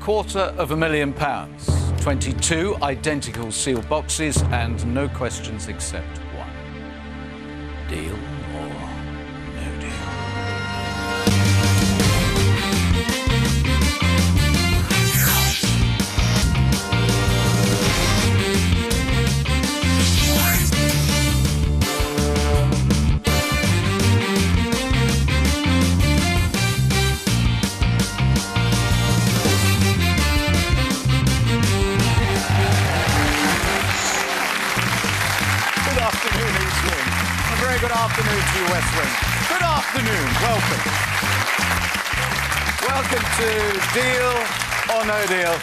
£250,000, 22 identical sealed boxes and no questions except one. Deal or no deal? Good afternoon to you, West Wing. Good afternoon. Welcome. Welcome to Deal or No Deal.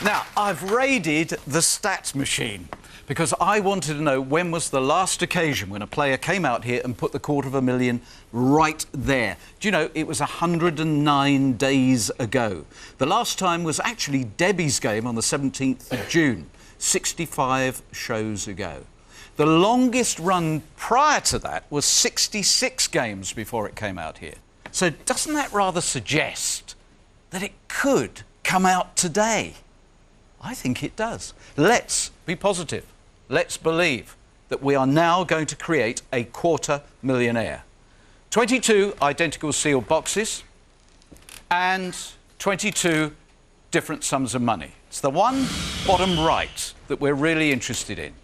Now, I've raided the stats machine because I wanted to know when was the last occasion when a player came out here and put the $250,000 right there. Do you know, it was 109 days ago. The last time was actually Debbie's game on the 17th of June, 65 shows ago. The longest run prior to that was 66 games before it came out here. So doesn't that rather suggest that it could come out today? I think it does. Let's be positive. Let's believe that we are now going to create a $250,000. 22 identical sealed boxes and 22 different sums of money. It's the one bottom right that we're really interested in.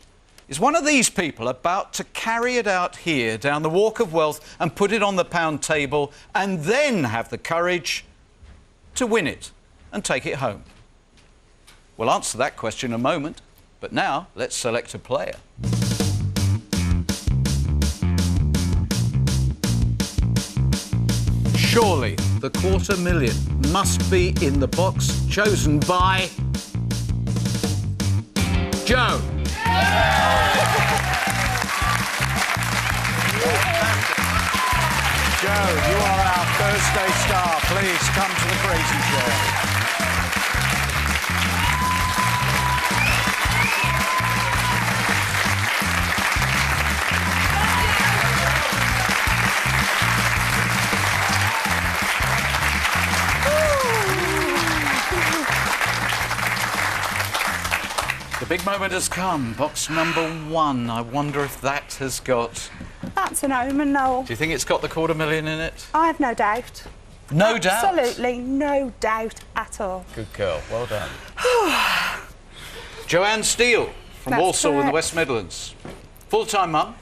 Is one of these people about to carry it out here down the Walk of Wealth and put it on the pound table and then have the courage to win it and take it home? We'll answer that question in a moment, but now let's select a player. Surely the $250,000 must be in the box chosen by Joe. Joe, you are our Thursday star. Please come to the crazy chair. The big moment has come. Box number 1. I wonder if that has got... That's an omen, Noel. Do you think it's got the $250,000 in it? I have no doubt. No doubt? Absolutely no doubt at all. Good girl. Well done. Joanne Steele from That's Walsall in the correct. West Midlands. Full-time mum.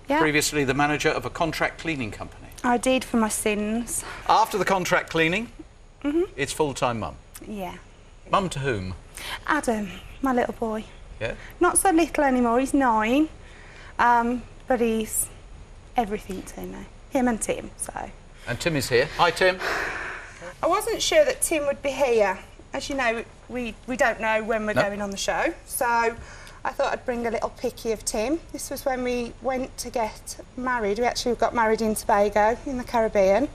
Yeah. Previously the manager of a contract cleaning company. I did for my sins. After the contract cleaning, it's full-time mum. Yeah. Mum to whom? Adam, my little boy. Yeah? Not so little anymore, he's 9. But he's everything to me. Him and Tim, so. And Tim is here. Hi, Tim. I wasn't sure that Tim would be here. As you know, we don't know when we're going on the show, so I thought I'd bring a little picky of Tim. This was when we went to get married. We actually got married in Tobago, in the Caribbean.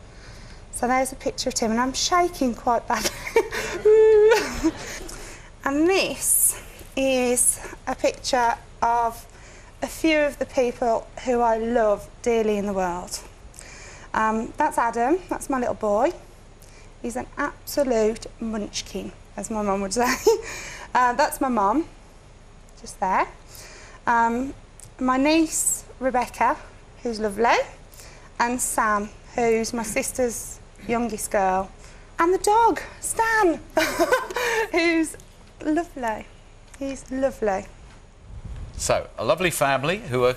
So there's a picture of Tim, and I'm shaking quite badly. And this is a picture of a few of the people who I love dearly in the world. That's Adam, that's my little boy. He's an absolute munchkin, as my mum would say. That's my mum, just there. My niece, Rebecca, who's lovely, and Sam, who's my sister's youngest girl. And the dog, Stan, who's lovely. He's lovely. So, a lovely family who are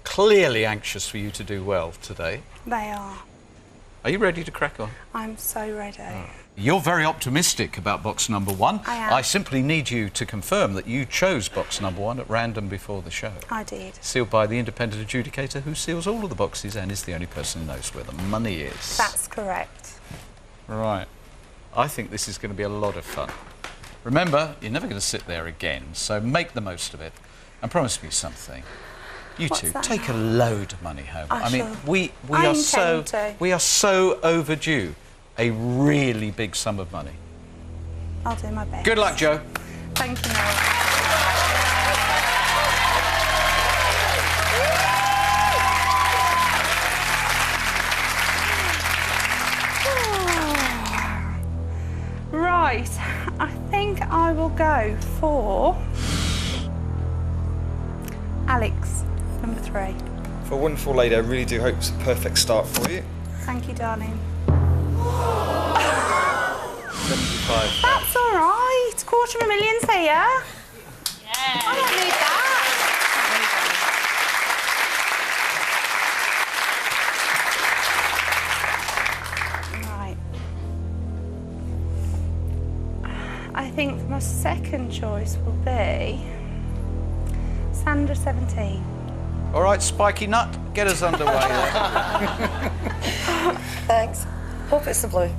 clearly anxious for you to do well today. They are. Are you ready to crack on? I'm so ready. Oh. You're very optimistic about box number 1. I am. I simply need you to confirm that you chose box number 1 at random before the show. I did. Sealed by the independent adjudicator who seals all of the boxes and is the only person who knows where the money is. That's correct. Right. I think this is going to be a lot of fun. Remember, you're never going to sit there again, so make the most of it. And promise me something. You What's two, that? take a load of money home. I mean, shall. we I are so intend to. we are so overdue a really big sum of money. I'll do my best. Good luck, Joe. Thank you, Noel. Right, I think think I will go for Alex, number 3. For a wonderful lady, I really do hope it's a perfect start for you. Thank you, darling. 75. That's all right. $250,000 here. Yeah. I don't need that. Right. I think my second choice will be Sandra 17. All right, Spiky Nut, get us underway then. Thanks. Hope it's the blue.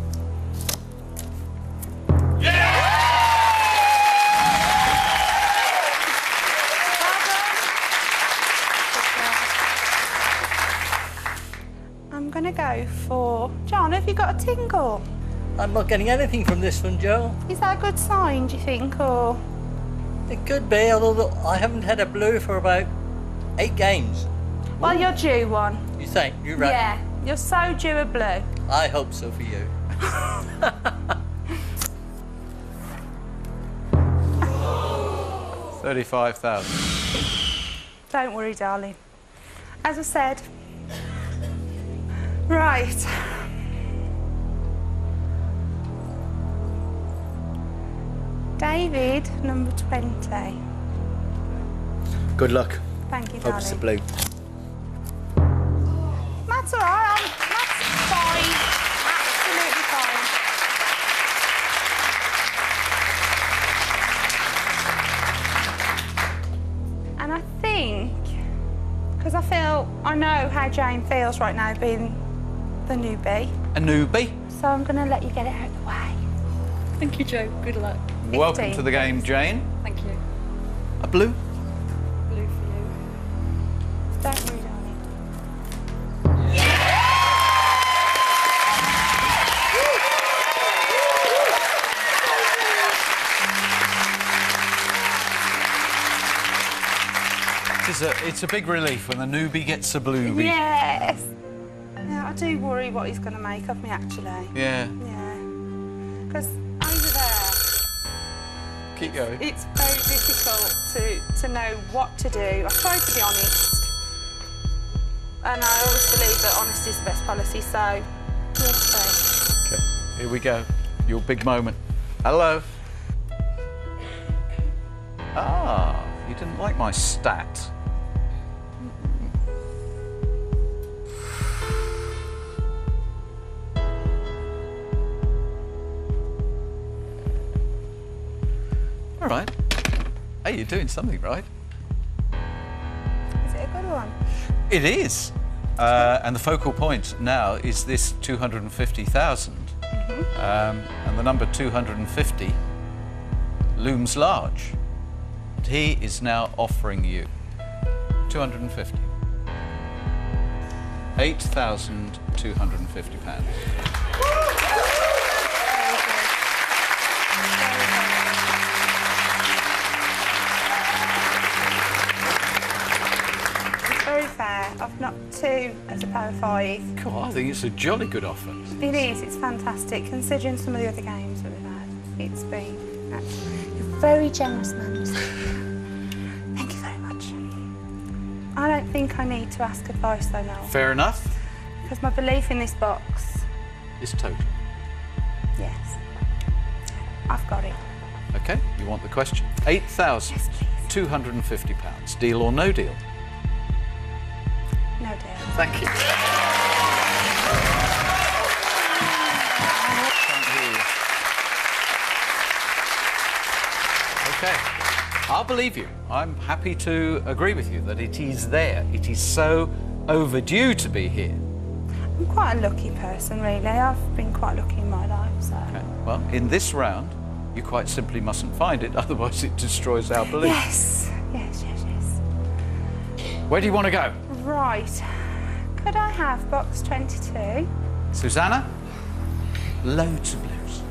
I'm going to go for... John, have you got a tingle? I'm not getting anything from this one, Joe. Is that a good sign, do you think, or...? It could be, although I haven't had a blue for about 8 games. Well, you're due one. You say? You're right. Yeah, you're so due a blue. I hope so for you. $35,000. Don't worry, darling. As I said... Right. David, number 20. Good luck. Thank you, Hope it's the darling. blue. That's all right. That's fine. Absolutely fine. And I think, because I know how Jane feels right now being the newbie, A newbie. so I'm going to let you get it out of the way. Thank you, Joe. Good luck. Welcome 15, to the game, Jane. Thank you. A blue. Blue for you. Don't worry, darling. It's a big relief when the newbie gets a bluebie. Yes. Yeah, I do worry what he's going to make of me, actually. Yeah. Yeah. Because over there, Keep going. it's very difficult to know what to do. I try to be honest. And I always believe that honesty is the best policy, so we'll see. Okay, here we go. Your big moment. Hello. Ah, you didn't like my stat. All right. Hey, you're doing something right. Is it a good one? It is. And the focal point now is this 250,000. And the number 250 looms large. And he is now offering you 250. £8,250. Very fair. I've knocked 2 as a power 5. God, I think it's a jolly good offer. It is, it's fantastic, considering some of the other games that we've had. It's been you're very generous, man. Thank you very much. I don't think I need to ask advice though, Noel. Fair enough. Because my belief in this box, It's total. yes, I've got it. Okay, you want the question? Yes, please. £8,250. Deal or no deal? No deal. Thank you. Okay, I'll believe you. I'm happy to agree with you that it is there. It is so overdue to be here. I'm quite a lucky person, really. I've been quite lucky in my life, so... Okay. Well, in this round, you quite simply mustn't find it, otherwise it destroys our belief. Yes, yes, yes, yes. Where do you want to go? Right. Could I have box 22? Susanna? Loads of blues.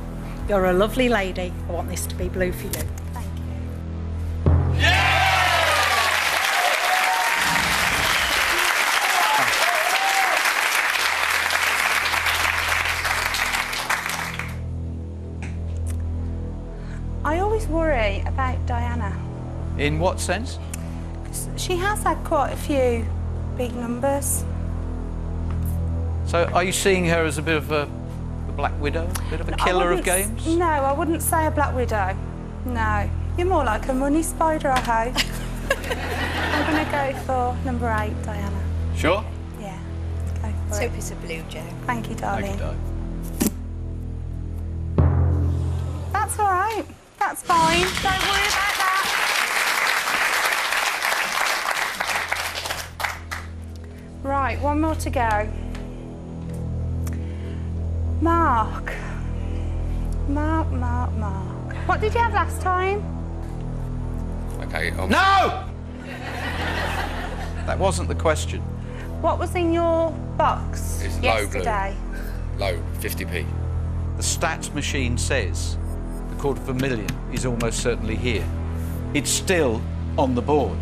You're a lovely lady. I want this to be blue for you. Thank you. to worry about Diana. In what sense? She has had quite a few big numbers. So are you seeing her as a bit of a black widow? A bit of a killer of games? No, I wouldn't say a black widow. No. You're more like a money spider, I hope. I'm going to go for number 8, Diana. Sure? Yeah, let's go for Let's it. hope it's a blue, Joe. Thank you, darling. Thank you, darling. That's all right. That's fine. Don't worry about that. Right, one more to go. Mark. Mark. What did you have last time? Okay, No! That wasn't the question. What was in your box It's low blue. yesterday? low, 50p. The stats machine says the $250,000 is almost certainly here. It's still on the board.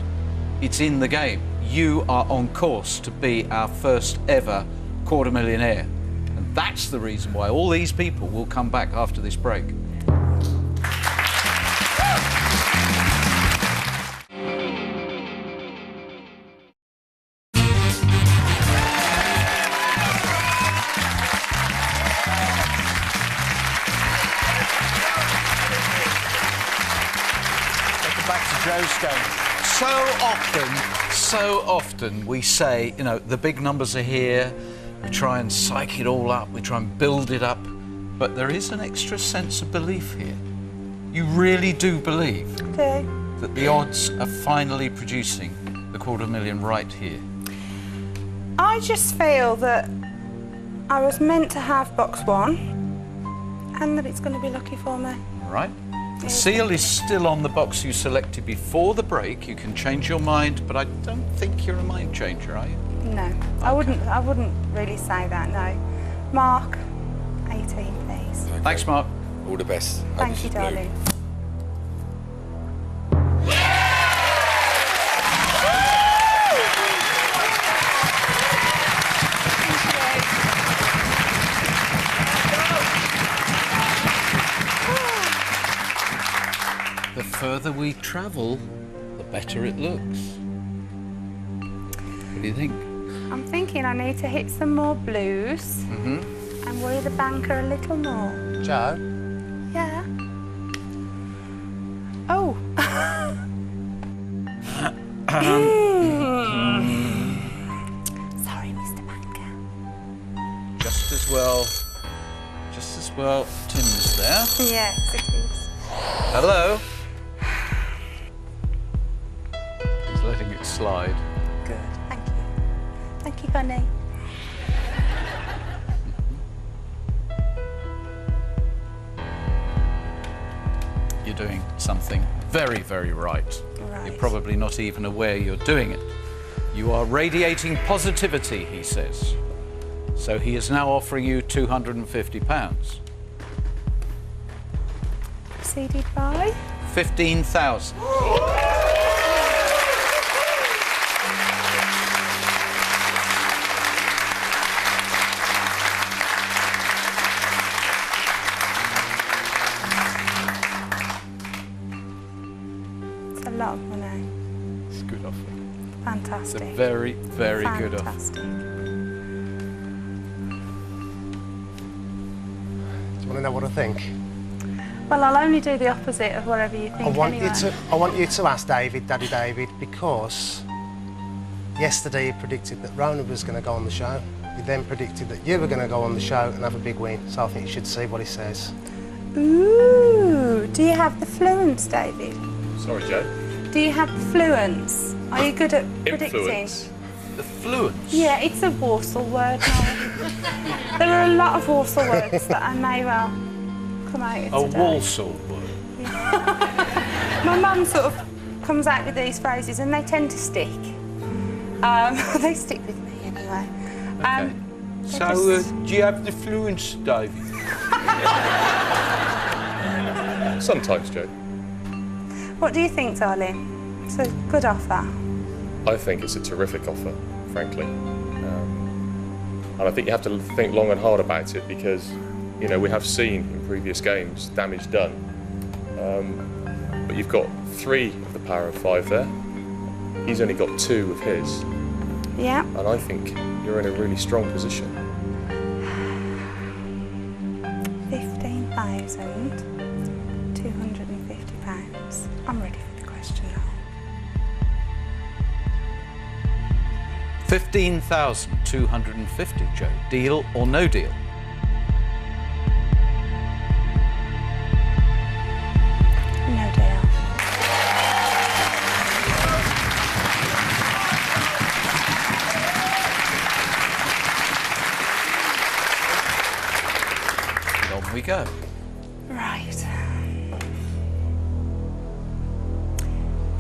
It's in the game. You are on course to be our first ever $250,000. And that's the reason why all these people will come back after this break. Back to Joe's game. So often we say, you know, the big numbers are here, we try and psych it all up, we try and build it up, but there is an extra sense of belief here. You really do believe Okay. that the odds are finally producing the $250,000 right here. I just feel that I was meant to have box 1 and that it's going to be lucky for me. All right? The seal is still on the box you selected before the break. You can change your mind, but I don't think you're a mind changer, are you? No, I wouldn't really say that, no. Mark, 18, please. Okay. Thanks, Mark. All the best. Hope Thank it's you, blue. darling. The further we travel, the better it looks. What do you think? I'm thinking I need to hit some more blues and worry the banker a little more. Joe? Yeah. Oh. Sorry, Mr. Banker. Just as well Tim's there. Yes, it is. Hello? He's letting it slide. Good, thank you. Thank you, honey. You're doing something very, very right. Right. You're probably not even aware you're doing it. You are radiating positivity, he says. So he is now offering you £250. Preceded by? 15,000. It's a lot of money. It's a good offer. It's Fantastic. a very, very good offer. Fantastic. Do you want to know what I think? Well, I'll only do the opposite of whatever you think I want anyway. you to ask David, Daddy David, because yesterday he predicted that Rona was going to go on the show. He then predicted that you were going to go on the show and have a big win. So I think you should see what he says. Ooh, do you have the fluence, David? Sorry, Joe. Do you have the fluence? Are you good at predicting? Influence. The fluence. Yeah, it's a Warsaw word, Noel. There are a lot of Warsaw words that I may well come out with A today. Walsall word. My mum sort of comes out with these phrases and they tend to stick. They stick with me anyway. Okay. So, do you have the fluence, David? Sometimes, Joe. what do you think, darling? It's a good offer. I think it's a terrific offer, frankly. And I think you have to think long and hard about it because, you know, we have seen in previous games damage done. but you've got 3 of the power of 5 there. He's only got 2 of his. Yeah. And I think you're in a really strong position. 15,250 pounds. I'm ready for the question now. 15,250, Joe. Deal or no deal? No deal. On we go. Right.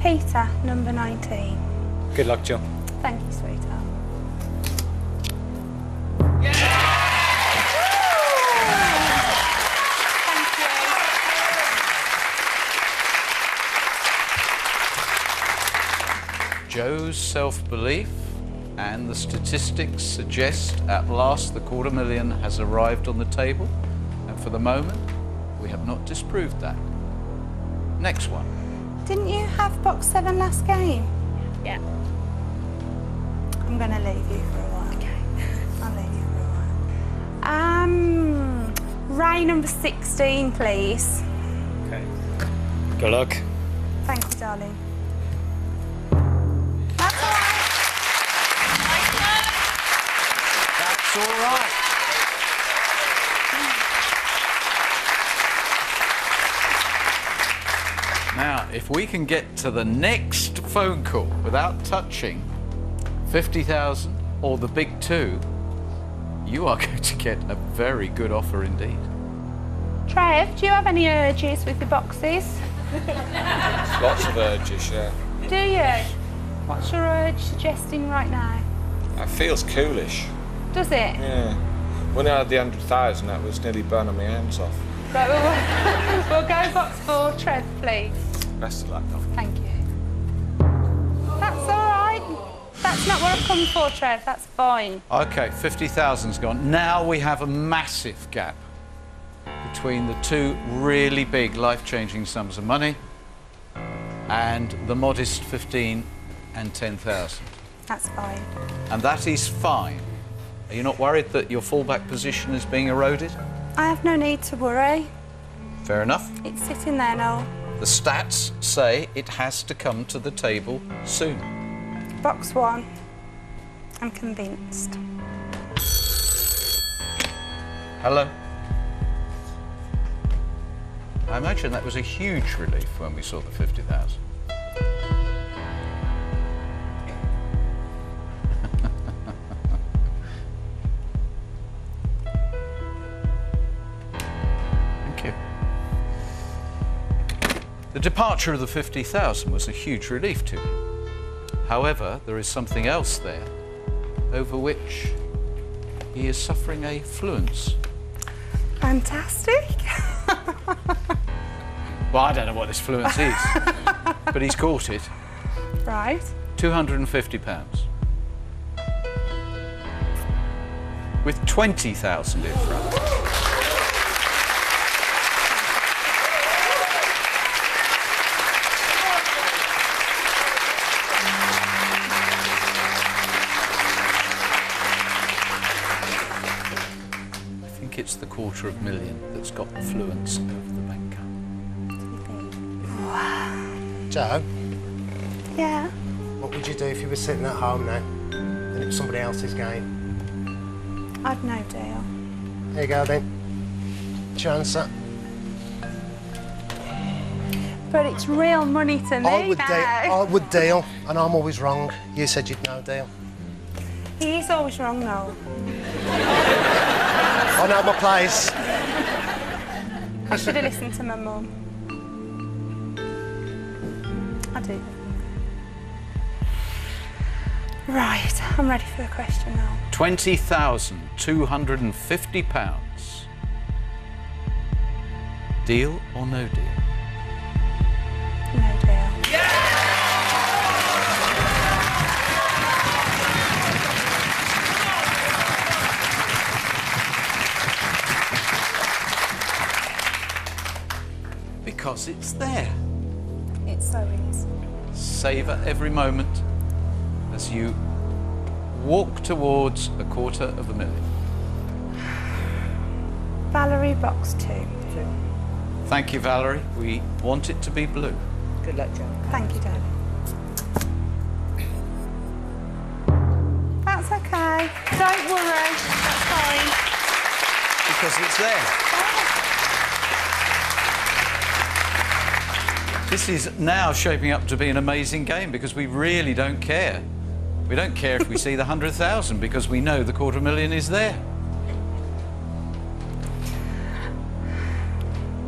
Peter, number 19. Good luck, Joe. Thank you, sweetheart. Joe's self-belief and the statistics suggest at last the $250,000 has arrived on the table, and for the moment we have not disproved that. Next one. Didn't you have box 7 last game? Yeah. I'm going to leave you for a while. Okay. I'll leave you for a while. Ray, number 16, please. Okay. Good luck. Thank you, darling. That's all right. That's all right. Now, if we can get to the next phone call without touching 50,000 or the big 2, you are going to get a very good offer indeed. Trev, do you have any urges with the boxes? Lots of urges, yeah. Do you? What's your urge suggesting right now? It feels coolish. Does it? Yeah. When I had the 100,000, that was nearly burning my hands off. Right, we'll go box 4, Trev, please. Best of luck, though. Thank you. That's all right. That's not what I've come for, Trev. That's fine. OK, 50,000's gone. Now we have a massive gap between the 2 really big life-changing sums of money and the modest 15 and 10,000. That's fine. And that is fine. Are you not worried that your fallback position is being eroded? I have no need to worry. Fair enough. It's sitting there now. The stats say it has to come to the table soon. Box 1. I'm convinced. Hello? I imagine that was a huge relief when we saw the 50,000. Thank you. The departure of the 50,000 was a huge relief to me. However, there is something else there over which he is suffering a fluence. Fantastic. Well, I don't know what this fluence is, but he's caught it. Right. £250. With 20,000 in front. I think it's the $250,000 that's got the fluence over the banker. Joe, Yeah. what would you do if you were sitting at home now and it was somebody else's game? I've no deal. There you go then. What's your answer? But it's real money to me I now. would deal, and I'm always wrong. You said you'd no deal. He is always wrong, Noel. I know my place. I should have listened to my mum. I do. Right, I'm ready for the question now. £20,250. Deal or no deal? No deal. Because it's there. It's so easy. Savour every moment as you walk towards $250,000. Valerie, box 2. Thank you, Valerie. We want it to be blue. Good luck, Joe. Thank you, darling. That's okay. Don't worry. That's fine. Because it's there. This is now shaping up to be an amazing game because we really don't care. We don't care if we see the 100,000 because we know the $250,000 is there.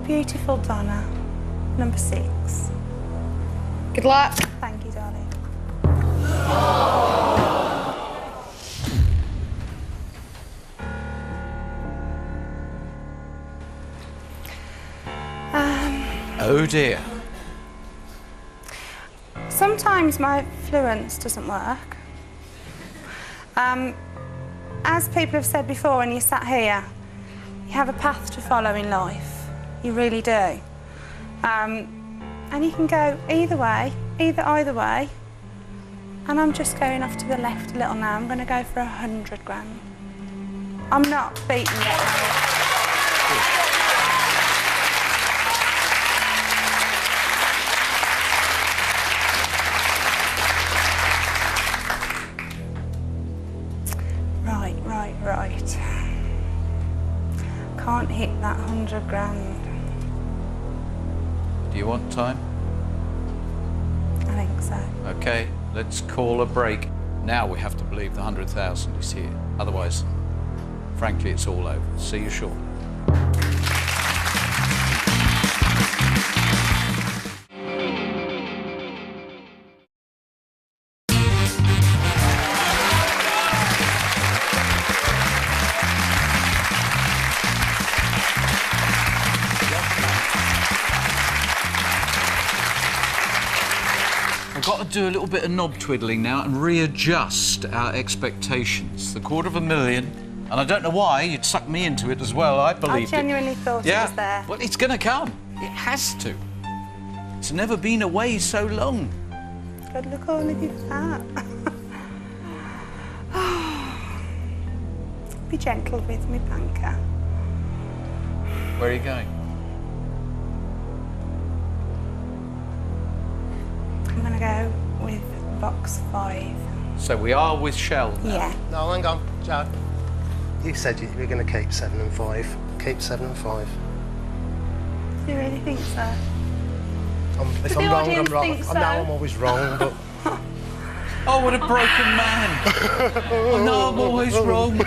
Beautiful Donna, number 6. Good luck. Thank you, darling. Oh dear. Sometimes my fluence doesn't work. As people have said before, when you sat here, you have a path to follow in life. You really do. And you can go either way, either way. And I'm just going off to the left a little now. I'm going to go for 100 grand. I'm not beating it. Right. Can't hit that 100 grand. Do you want time? I think so. Okay, let's call a break. Now we have to believe the 100,000 is here. Otherwise, frankly, it's all over. See you shortly. I've got to do a little bit of knob twiddling now and readjust our expectations. The $250,000, and I don't know why, you'd sucked me into it as well. I believed it. I genuinely thought it was there. Well, it's going to come. It has to. It's never been away so long. God, look all of you fat. Be gentle with me, banker. Where are you going? I'm going to go with box 5. So we are with Shell now. Yeah. No, hang on, Joe. You said you were going to keep 7 and 5. Keep 7 and 5. Do you really think so? If The I'm wrong, I'm audience wrong. thinks I know I'm always wrong, but... Oh, what a broken man. Oh, no, I'm always wrong.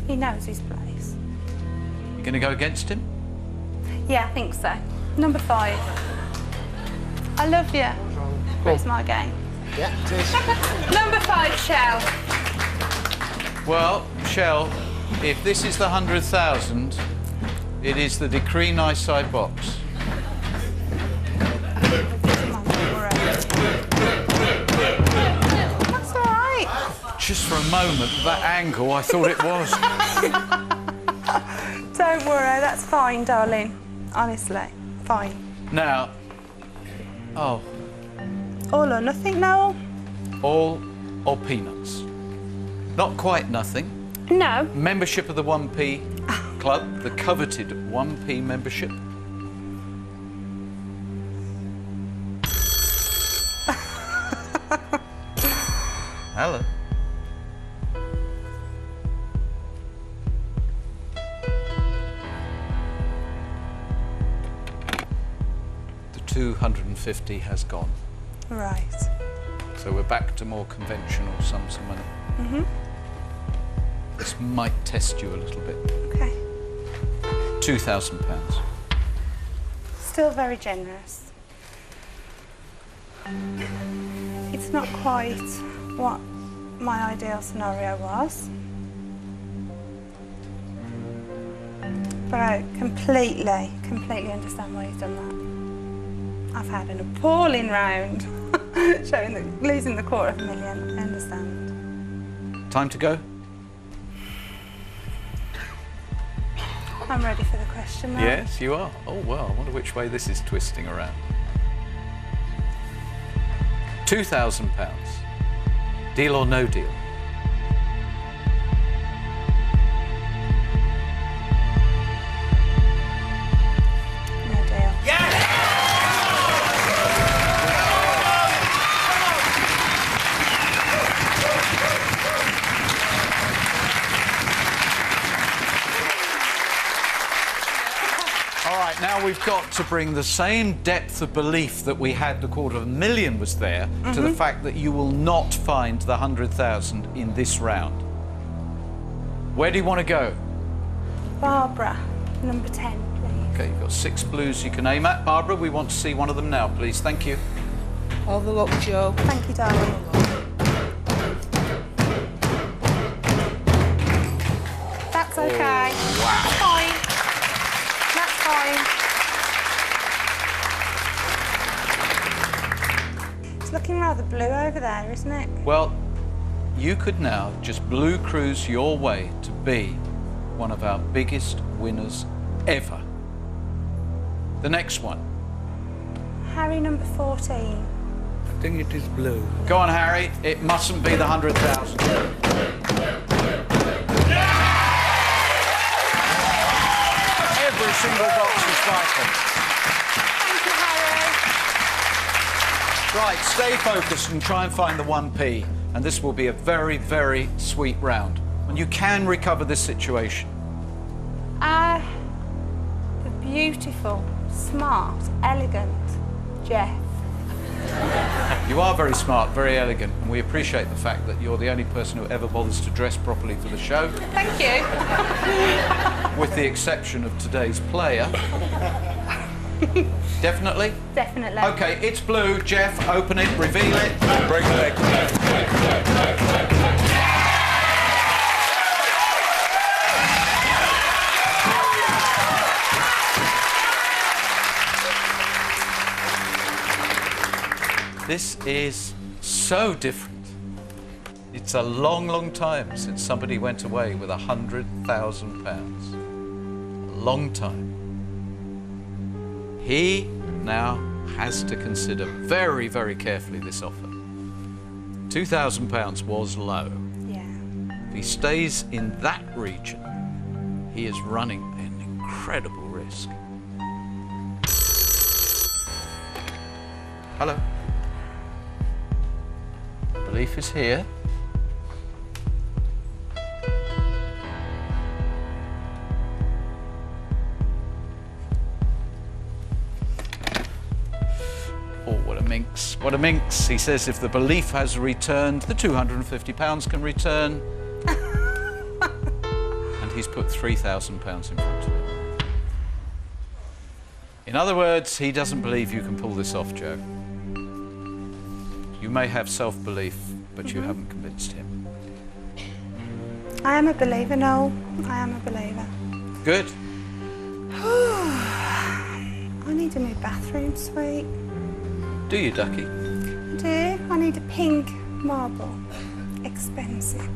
He knows his place. You going to go against him? Yeah, I think so. Number 5. I love you. But it's my game. Yeah, it is. Number 5, Shell. Well, Shell, if this is the 100,000, it is the Decree Nice Side box. That's all right. Just for a moment, that angle, I thought it was. Don't worry, that's fine, darling. Honestly, fine. Now, oh, All or nothing, Noel? all or peanuts? Not quite nothing. No. Membership of the 1p club, the coveted 1p membership. Hello. The 250 has gone. Right. So we're back to more conventional sums of money. Mm-hmm. This might test you a little bit. Okay. £2,000. Still very generous. It's not quite what my ideal scenario was. But I completely understand why he's done that. I've had an appalling round, showing that losing the $250,000. I understand. Time to go? I'm ready for the question now. Yes, you are. Oh, well, I wonder which way this is twisting around. £2,000. Deal or no deal? No deal. All right, now we've got to bring the same depth of belief that we had the £250,000 was there to the fact that you will not find the 100,000 in this round. Where do you want to go? Barbara, number 10, please. Okay, you've got 6 blues you can aim at. Barbara, we want to see one of them now, please. Thank you. All the luck, Joe. Thank you, darling. That's okay. Wow. Fine. That's fine. It's looking rather blue over there, isn't it? Well, you could now just blue cruise your way to be one of our biggest winners ever. The next one. Harry, number 14. I think it is blue. Go on, Harry. It mustn't be the 100,000. Every single box is vital. Thank you, Harry. Right, stay focused and try and find the 1p. And this will be a very, very sweet round. And you can recover this situation. The beautiful, smart, elegant Jeff. You are very smart, very elegant, and we appreciate the fact that you're the only person who ever bothers to dress properly for the show. Thank you. With the exception of today's player. Definitely? Definitely. OK, it's blue. Jeff, open it, reveal it. Break the leg. This is so different. It's a long, long time since somebody went away with £100,000. A long time. He now has to consider very, very carefully this offer. £2,000 was low. Yeah. If he stays in that region, he is running an incredible risk. Hello. Belief is here. Oh, what a minx. What a minx. He says if the belief has returned, the £250 can return. And he's put £3,000 in front of him. In other words, he doesn't believe you can pull this off, Joe. You may have self-belief, but you haven't convinced him. I am a believer, Noel. I am a believer. Good. I need a new bathroom suite. Do you, Ducky? I do. I need a pink marble. Expensive.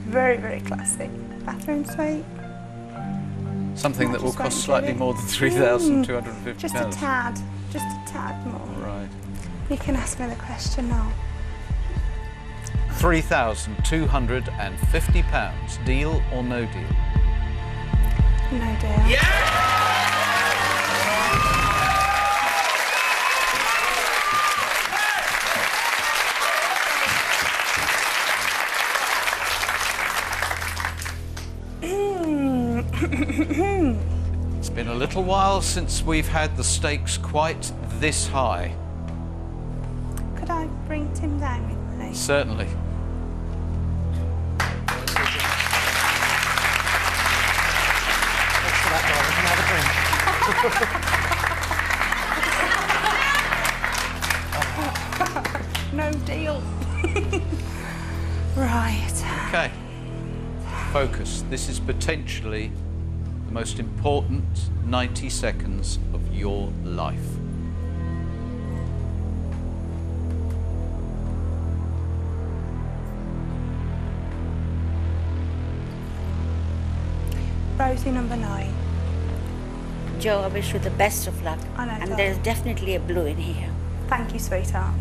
Very, very classic bathroom suite. Something that will Just wait cost and slightly get it. more than £3,250. Just a tad. Just a tad more. Right. You can ask me the question now. £3,250. Deal or no deal? No deal. It's been a little while since we've had the stakes quite this high. Could I bring Tim down with me? Certainly. Thanks for that, darling. No deal. Right. Okay. Focus. This is potentially the most important 90 seconds of your life. Rosie, number 9. Joe, I wish you the best of luck. I know, And darling. there's definitely a blue in here. Thank you, sweetheart.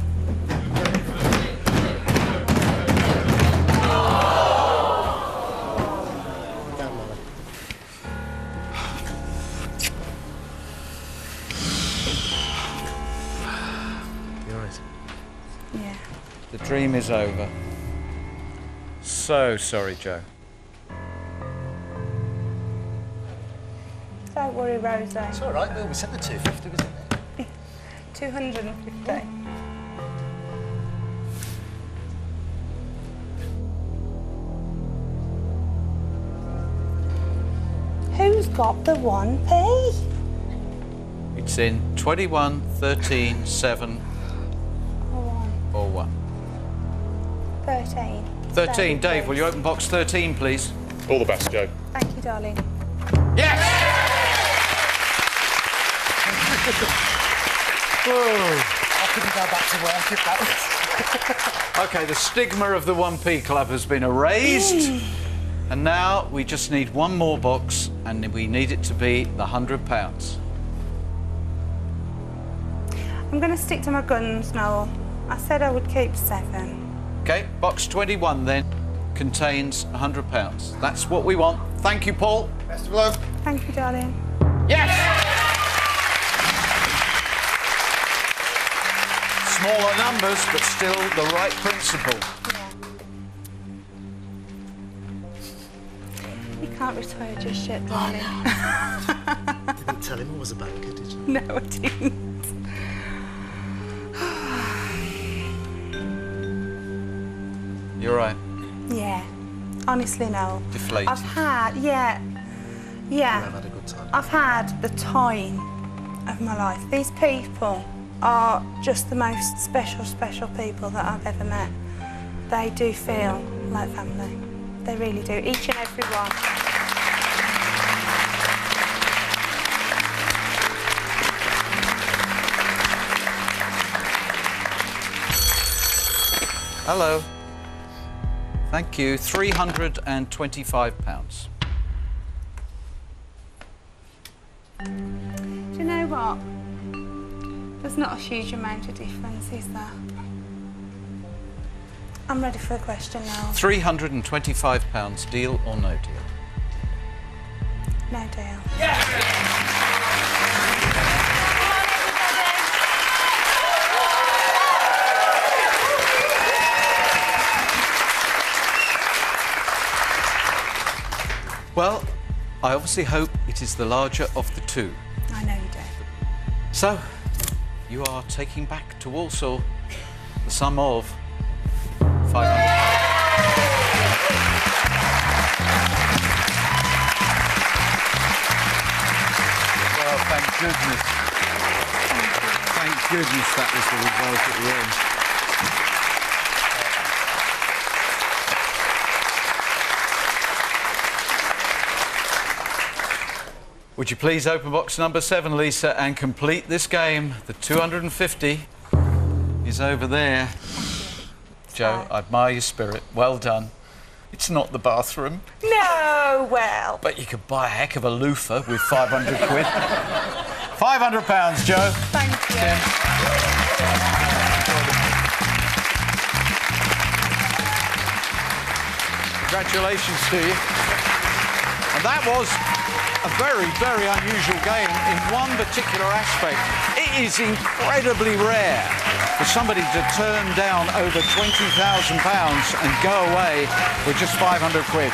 Yeah. The dream is over. So sorry, Joe. Don't worry, Rosie. It's all right, Will. We said the 250, wasn't it? 250. Who's got the 1p? It's in 21, 13, 7, or 1. 13. 13, Dave, will you open box 13, please? All the best, Joe. Thank you, darling. Yes! I couldn't go back to work if that was... OK, the stigma of the 1p club has been erased. And now we just need one more box, and we need it to be the £100. I'm going to stick to my guns, Noel. I said I would keep 7. OK, box 21 then contains £100. That's what we want. Thank you, Paul. Best of luck. Thank you, darling. Yes! Smaller numbers, but still the right principle. Yeah. You can't retire just yet, darling. You didn't tell him I was a banker, did you? No, I didn't. You're right. Yeah. Honestly, no. Deflated. I've had, yeah. I've had a good time. I've had the time of my life. These people are just the most special people that I've ever met. They do feel like family. They really do, each and every one. Hello. Thank you. £325. Do you know what? There's not a huge amount of difference, is there? I'm ready for the question now. £325, deal or no deal? No deal. Well, I obviously hope it is the larger of the two. I know you do. So, you are taking back to Walsall the sum of £500. Well, thank goodness. Thank goodness that was the result at the end. Would you please open box number 7, Lisa, and complete this game? The 250 is over there. Joe, I admire your spirit. Well done. It's not the bathroom. No, well. But you could buy a heck of a loofah with 500 quid. £500, Joe. Thank you. Congratulations to you. And that was a very, very unusual game in one particular aspect. It is incredibly rare for somebody to turn down over £20,000 and go away with just 500 quid.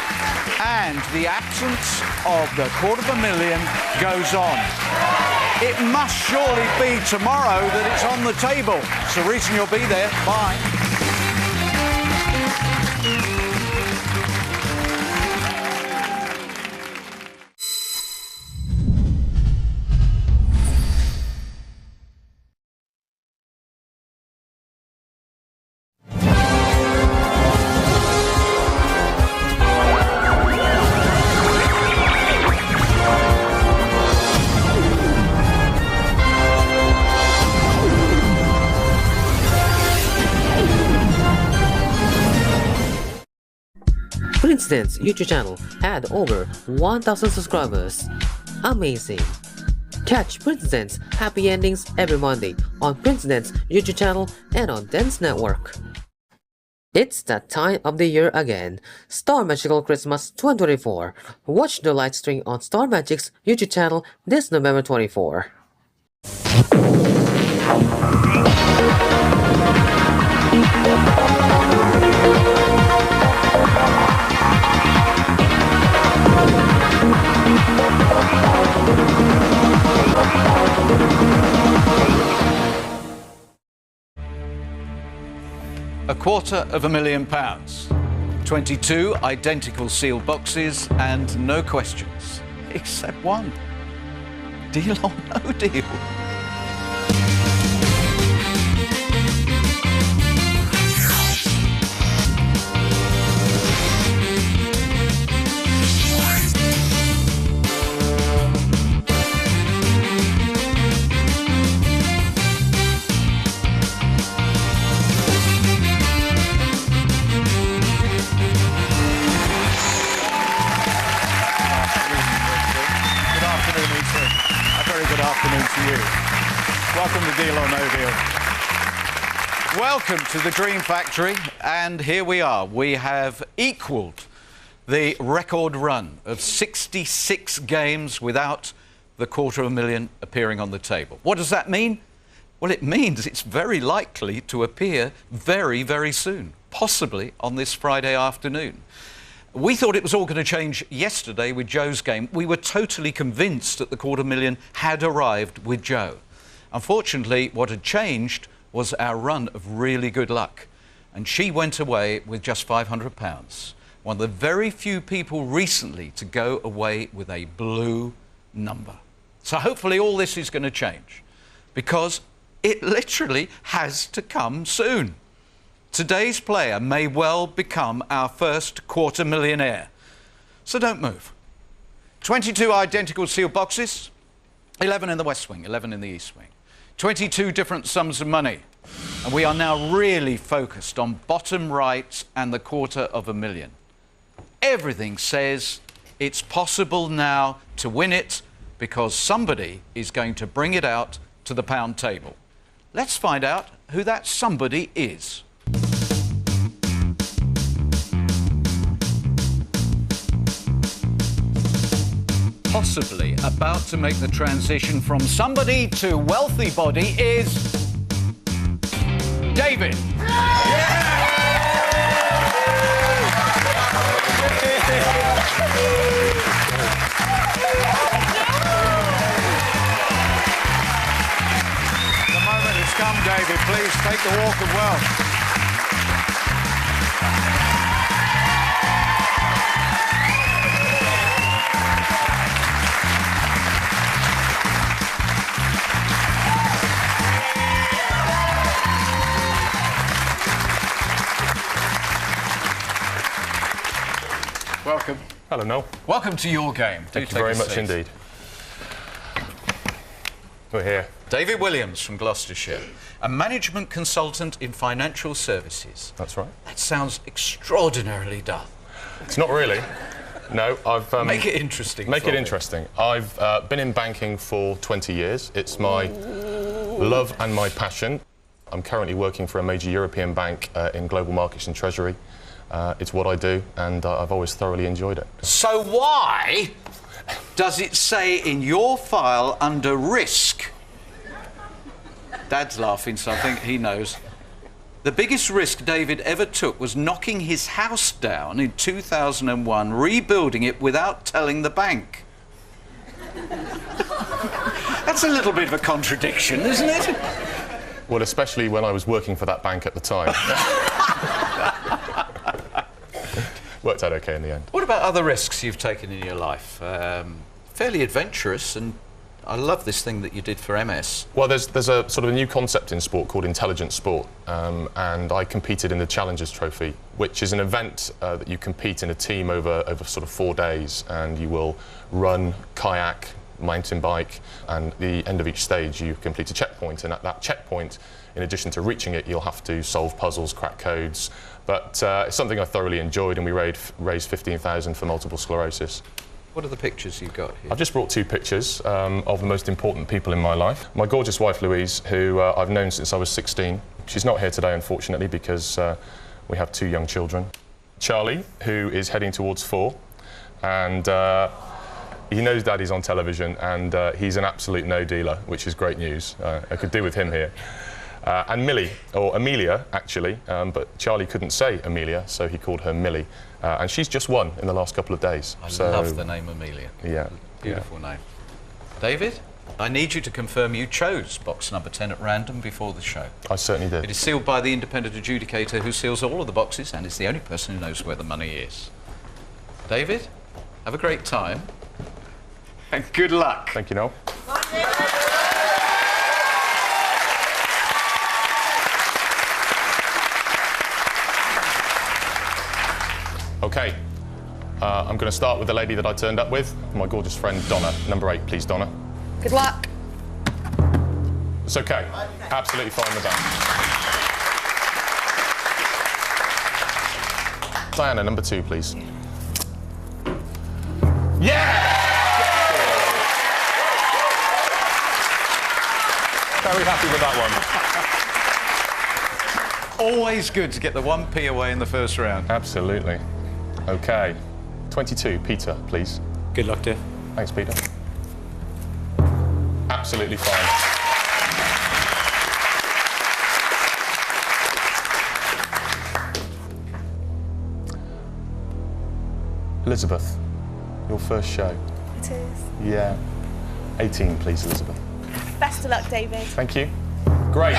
And the absence of the £250,000 goes on. It must surely be tomorrow that it's on the table. It's the reason you'll be there. Bye. Prince Dance YouTube channel had over 1,000 subscribers. Amazing! Catch Prince Dance Happy Endings every Monday on Prince Dance YouTube channel and on Dance Network. It's that time of the year again. Star Magical Christmas 2024. Watch the live stream on Star Magic's YouTube channel this November 24. £250,000. 22 identical sealed boxes and no questions, except one. Deal or no deal? Welcome to Deal or No Deal. Welcome to the Dream Factory, and here we are. We have equalled the record run of 66 games without the $250,000 appearing on the table. What does that mean? Well, it means it's very likely to appear very, very soon, possibly on this Friday afternoon. We thought it was all going to change yesterday with Joe's game. We were totally convinced that the $250,000 had arrived with Joe. Unfortunately, what had changed was our run of really good luck. And she went away with just £500. One of the very few people recently to go away with a blue number. So hopefully all this is going to change, because it literally has to come soon. Today's player may well become our first $250,000. So don't move. 22 identical sealed boxes, 11 in the West Wing, 11 in the East Wing. 22 different sums of money. And we are now really focused on bottom right and the $250,000. Everything says it's possible now to win it, because somebody is going to bring it out to the pound table. Let's find out who that somebody is. Possibly about to make the transition from somebody to wealthy body is David. The moment has come, David. Please take the walk of wealth. Welcome. Hello, Noel. Welcome to your game. Thank you very much indeed. We're here. David Williams from Gloucestershire, a management consultant in financial services. That's right. That sounds extraordinarily dull. It's not really. No, I've... Make it interesting. Make it interesting. I've been in banking for 20 years. It's my love and my passion. I'm currently working for a major European bank in global markets and treasury. It's what I do, and I've always thoroughly enjoyed it. So why does it say in your file under risk? Dad's laughing, so I think he knows. The biggest risk David ever took was knocking his house down in 2001, rebuilding it without telling the bank. That's a little bit of a contradiction, isn't it? Well, especially when I was working for that bank at the time. Worked out okay in the end. What about other risks you've taken in your life? Fairly adventurous, and I love this thing that you did for MS. Well, there's a sort of a new concept in sport called intelligent sport, and I competed in the Challengers Trophy, which is an event that you compete in a team over sort of 4 days, and you will run, kayak, mountain bike, and at the end of each stage you complete a checkpoint, and at that checkpoint, in addition to reaching it, you'll have to solve puzzles, crack codes. But it's something I thoroughly enjoyed, and we raised 15,000 for multiple sclerosis. What are the pictures you've got here? I've just brought 2 pictures of the most important people in my life. My gorgeous wife, Louise, who I've known since I was 16. She's not here today, unfortunately, because we have 2 young children. Charlie, who is heading towards 4, and he knows Daddy's on television, and he's an absolute no-dealer, which is great news. I could do with him here. And Millie, or Amelia, actually, but Charlie couldn't say Amelia, so he called her Millie. And she's just won in the last couple of days. I love the name Amelia. Yeah. Beautiful name. David? I need you to confirm you chose box number 10 at random before the show. I certainly did. It is sealed by the independent adjudicator who seals all of the boxes and is the only person who knows where the money is. David, have a great time and good luck. Thank you, Noel. Okay, I'm going to start with the lady that I turned up with, my gorgeous friend Donna. Number 8, please, Donna. Good luck. It's okay. Absolutely fine with that. Diana, number 2, please. Yeah! Very happy with that one. Always good to get the 1p away in the first round. Absolutely. Okay. 22, Peter, please. Good luck, dear. Thanks, Peter. Absolutely fine. Elizabeth, your first show. It is. Yeah. 18, please, Elizabeth. Best of luck, David. Thank you. Great.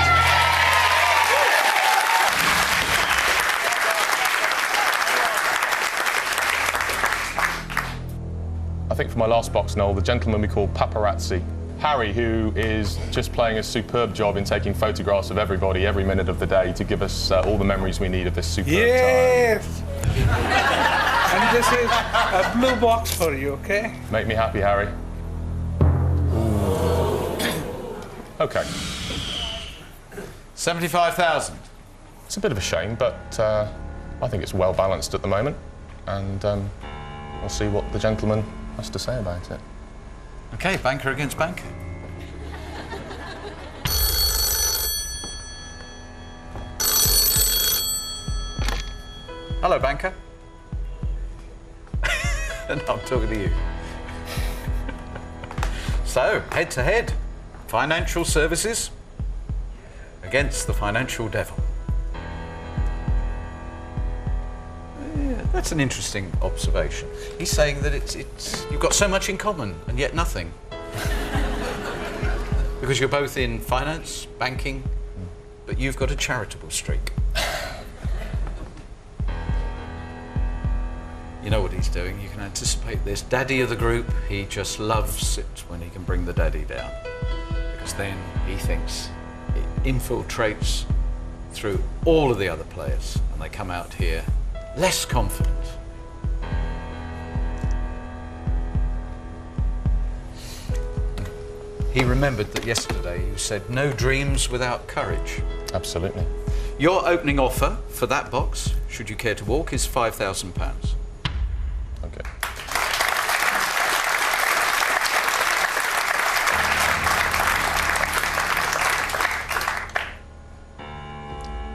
I think for my last box, Noel, the gentleman we call Paparazzi, Harry, who is just playing a superb job in taking photographs of everybody every minute of the day to give us all the memories we need of this superb time. Yes! And this is a blue box for you, okay? Make me happy, Harry. Ooh. Okay. 75,000. It's a bit of a shame, but I think it's well balanced at the moment, and we'll see what the gentleman has to say about it. OK, banker against banker. Hello, banker. No, I'm talking to you. So, head to head, financial services against the financial devil. That's an interesting observation. He's saying that it's you've got so much in common and yet nothing. Because you're both in finance, banking, but you've got a charitable streak. You know what he's doing, you can anticipate this. Daddy of the group, he just loves it when he can bring the daddy down. Because then he thinks it infiltrates through all of the other players and they come out here less confident. He remembered that yesterday you said no dreams without courage. Absolutely. Your opening offer for that box, should you care to walk, is £5,000. Okay.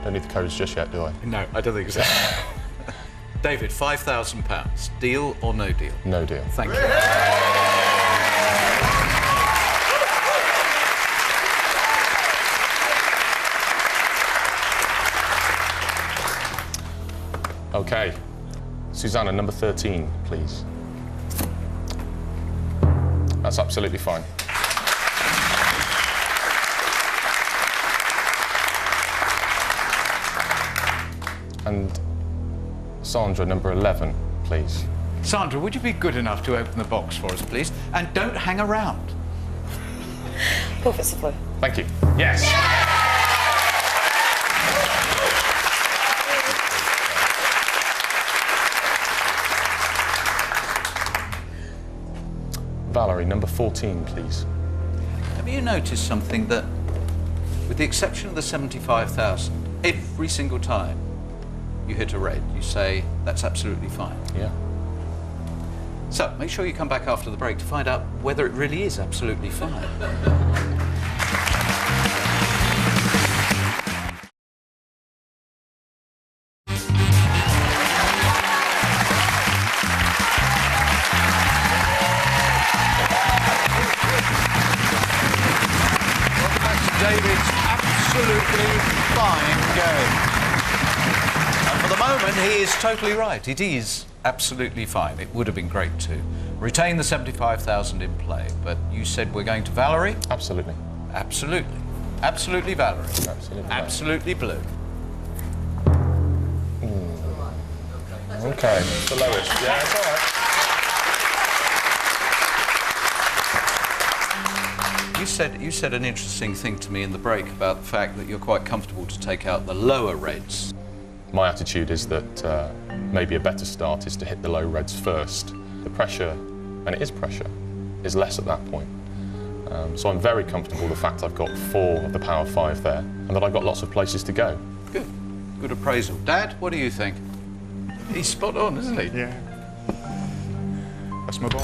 Don't need the codes just yet, do I? No, I don't think so. David, £5,000. Deal or no deal? No deal. Thank you. Okay. Susanna, number 13, please. That's absolutely fine. And Sandra, number 11, please. Sandra, would you be good enough to open the box for us, please? And don't hang around. Perfectly. Thank you. Yes. Valerie, number 14, please. Have you noticed something that, with the exception of the 75,000, every single time you hit a red, you say, that's absolutely fine? Yeah. So, make sure you come back after the break to find out whether it really is absolutely fine. David's absolutely fine going. And for the moment, he is totally right. It is absolutely fine. It would have been great to retain the 75,000 in play, but you said we're going to Valerie? Absolutely. Absolutely. Absolutely Valerie. Absolutely. Absolutely blue. Okay, it's the lowest. Yeah, it's all right. You said an interesting thing to me in the break about the fact that you're quite comfortable to take out the lower reds. My attitude is that maybe a better start is to hit the low reds first. The pressure, and it is pressure, is less at that point. So I'm very comfortable with the fact I've got 4 of the power 5 there, and that I've got lots of places to go. Good. Good appraisal. Dad, what do you think? He's spot on, isn't he? Yeah. That's my boy.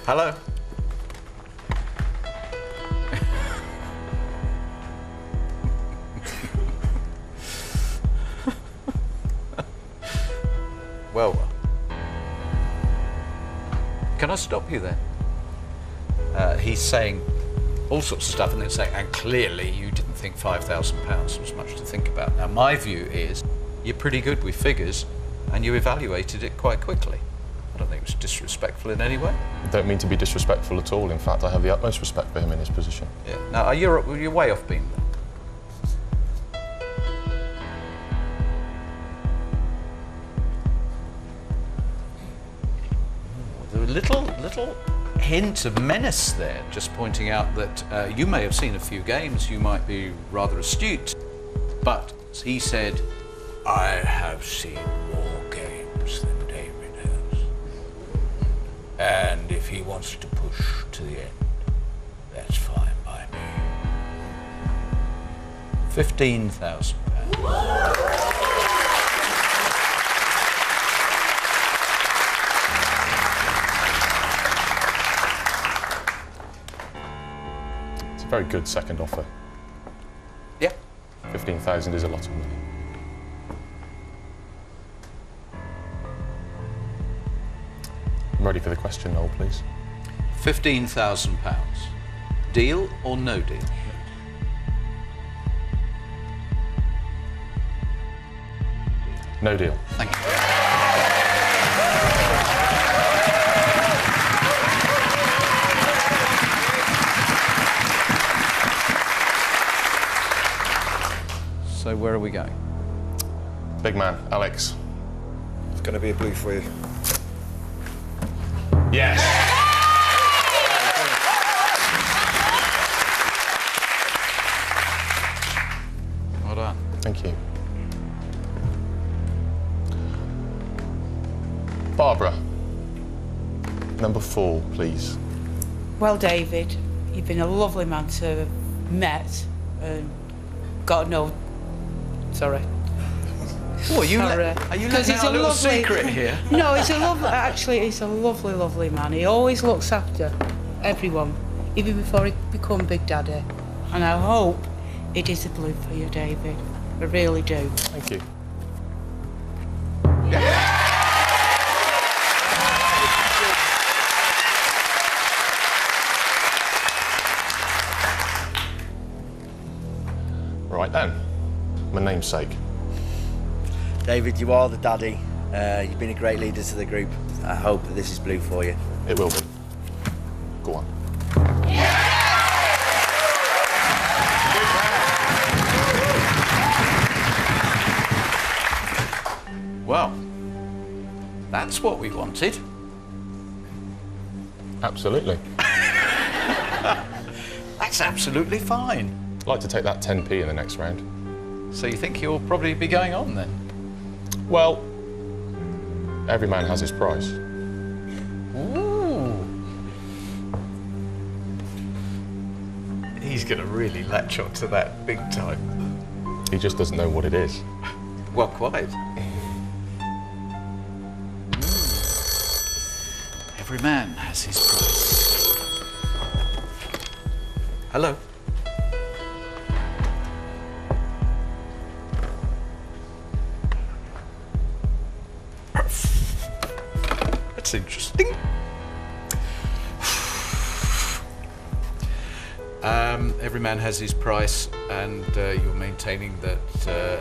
Hello. Well, can I stop you there? He's saying all sorts of stuff and then saying, and clearly you didn't think £5,000 was much to think about. Now, my view is you're pretty good with figures and you evaluated it quite quickly. I don't think it was disrespectful in any way. I don't mean to be disrespectful at all. In fact, I have the utmost respect for him in his position. Yeah. Now, you're way off beam then. Little hint of menace there, just pointing out that you may have seen a few games, you might be rather astute, but as he said, I have seen more games than David has. And if he wants to push to the end, that's fine by me. £15,000. Very good second offer. Yeah. 15,000 is a lot of money. I'm ready for the question, Noel, please. £15,000. Deal or no deal? No deal. Thank you. So where are we going? Big man, Alex. It's going to be a blue for you. Yes! Well done. Thank you. Barbara, number 4, please. Well, David, you've been a lovely man to have met and got to know. Sorry. Oh, are you letting out a little secret here? No, he's a lovely. Actually, he's a lovely, lovely man. He always looks after everyone, even before he become Big Daddy. And I hope it is a blue for you, David. I really do. Thank you. Right then, my namesake. David, you are the daddy. You've been a great leader to the group. I hope that this is blue for you. It will be. Go on. Well, that's what we wanted. Absolutely. That's absolutely fine. I'd like to take that 10p in the next round. So you think you'll probably be going on then? Well, every man has his price. Ooh. He's going to really latch on to that big time. He just doesn't know what it is. Well, quite. Every man has his price. Hello. That's interesting. Every man has his price, and you're maintaining that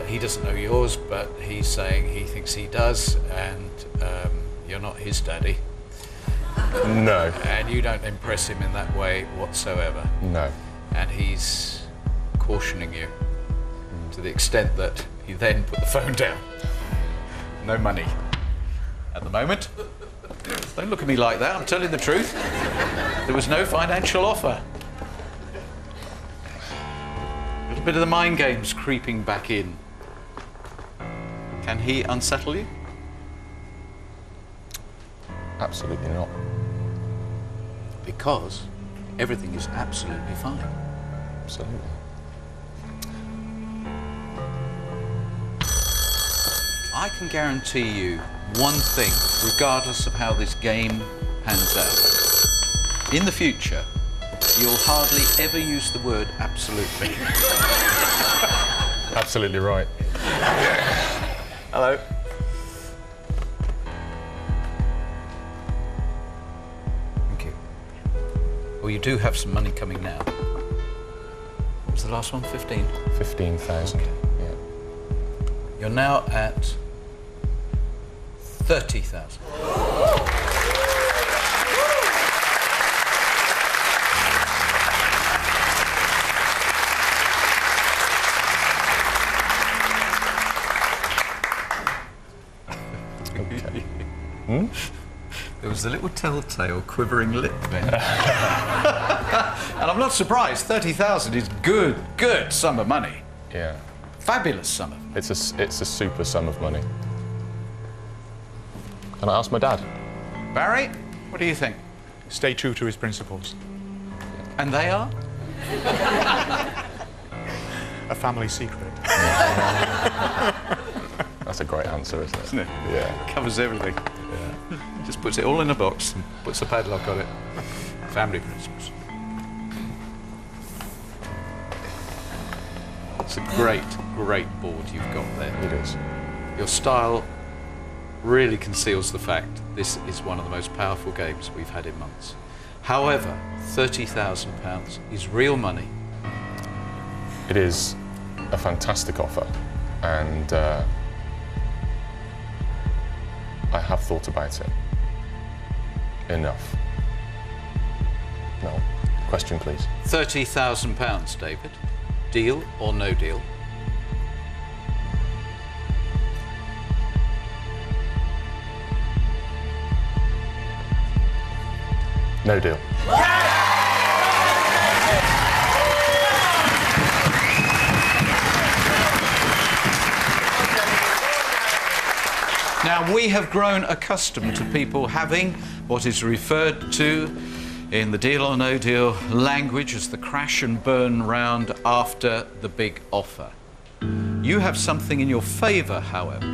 he doesn't know yours, but he's saying he thinks he does, and you're not his daddy. No. And you don't impress him in that way whatsoever. No. And he's cautioning you to the extent that he then put the phone down. No money at the moment. Don't look at me like that, I'm telling the truth. There was no financial offer. A little bit of the mind games creeping back in. Can he unsettle you? Absolutely not. Because everything is absolutely fine. Absolutely. I can guarantee you one thing, regardless of how this game pans out. In the future, you'll hardly ever use the word absolutely. Absolutely right. Hello. Thank you. Well, you do have some money coming now. What was the last one? 15? 15,000. Okay. Yeah. You're now at 30,000. Okay. Hmm? There was a little telltale quivering lip then. And I'm not surprised, 30,000 is good sum of money. Yeah. Fabulous sum of money. It's a super sum of money. Can I ask my dad? Barry, what do you think? Stay true to his principles. And they are? A family secret. That's a great answer, isn't it? Isn't it? Yeah. Covers everything. Yeah. Just puts it all in a box and puts a padlock on it. Family principles. It's a great board you've got there. It is. Your style really conceals the fact this is one of the most powerful games we've had in months. However, £30,000 is real money. It is a fantastic offer, and I have thought about it. Enough. No. Question, please. £30,000, David. Deal or no deal? No deal. Now, we have grown accustomed to people having what is referred to in the deal or no deal language as the crash and burn round after the big offer. You have something in your favour, however.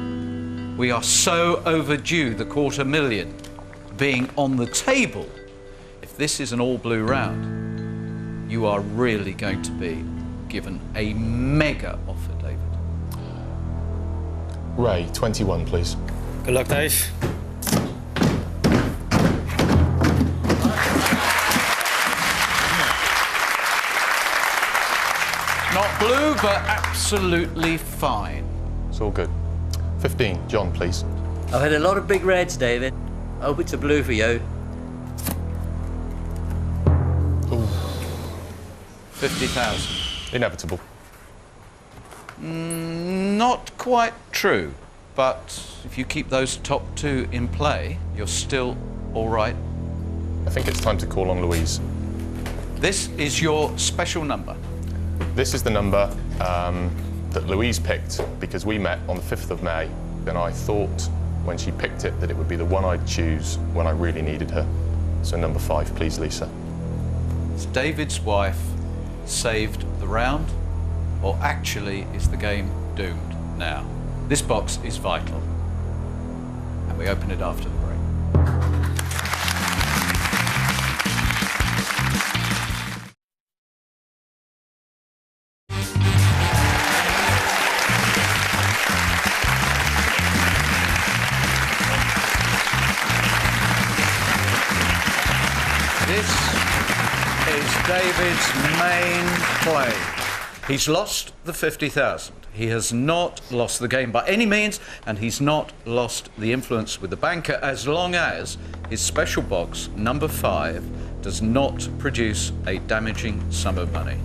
We are so overdue the $250,000 being on the table. If this is an all-blue round, you are really going to be given a mega offer, David. Ray, 21, please. Good luck, Dave. Not blue, but absolutely fine. It's all good. 15, John, please. I've had a lot of big reds, David. I hope it's a blue for you. Ooh. 50,000. Inevitable. Not quite true, but if you keep those top two in play, you're still all right. I think it's time to call on Louise. This is your special number. This is the number that Louise picked because we met on the 5th of May. Then I thought when she picked it that it would be the one I'd choose when I really needed her. So number 5, please, Lisa. Is David's wife saved the round, or actually is the game doomed now? This box is vital, and we open it after the break. This is David's main play. He's lost the 50,000. He has not lost the game by any means, and he's not lost the influence with the banker as long as his special box, number 5, does not produce a damaging sum of money.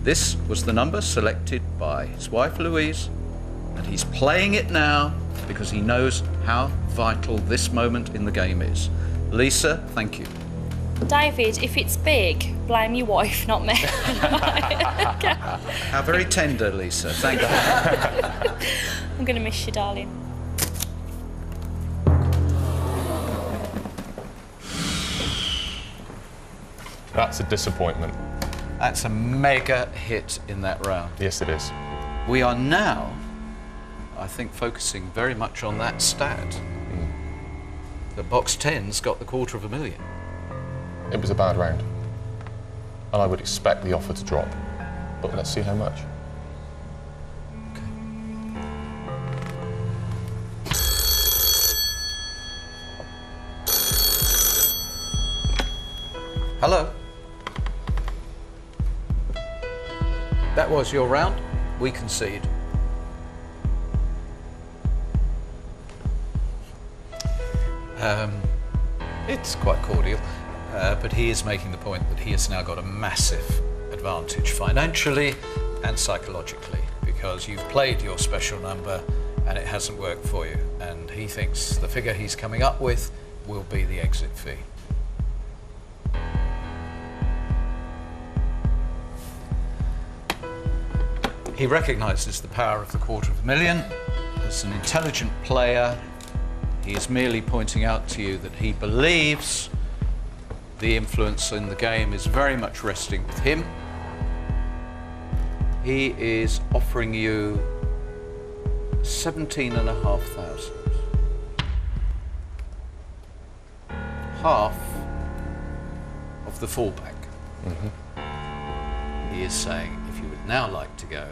This was the number selected by his wife Louise, and he's playing it now because he knows how vital this moment in the game is. Lisa, thank you. David, if it's big, blame your wife, not me. How very tender, Lisa. Thank you. I'm going to miss you, darling. That's a disappointment. That's a mega hit in that round. Yes, it is. We are now, I think, focusing very much on that stat. That box 10's got the $250,000. It was a bad round. And I would expect the offer to drop. But let's see how much. Hello. That was your round. We concede. It's quite cordial, but he is making the point that he has now got a massive advantage financially and psychologically because you've played your special number and it hasn't worked for you, and he thinks the figure he's coming up with will be the exit fee. He recognises the power of the $250,000. As an intelligent player, he is merely pointing out to you that he believes the influence in the game is very much resting with him. He is offering you 17,500. Half of the fallback. He is saying, if you would now like to go,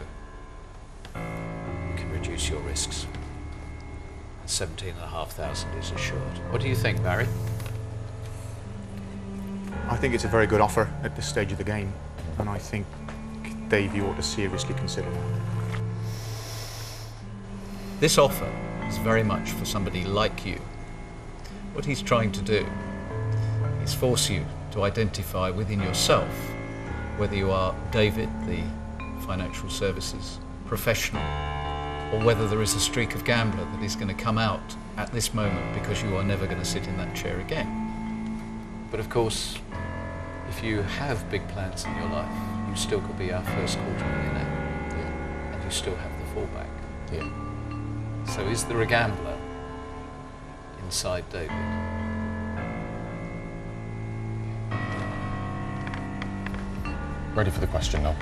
you can reduce your risks. 17,500 is assured. What do you think, Barry? I think it's a very good offer at this stage of the game, and I think Dave, you ought to seriously consider that. This offer is very much for somebody like you. What he's trying to do is force you to identify within yourself whether you are David, the financial services professional, or whether there is a streak of gambler that is going to come out at this moment because you are never going to sit in that chair again. But of course, if you have big plans in your life, you still could be our first $250,000, and you still have the fallback. So is there a gambler inside David? Ready for the question now.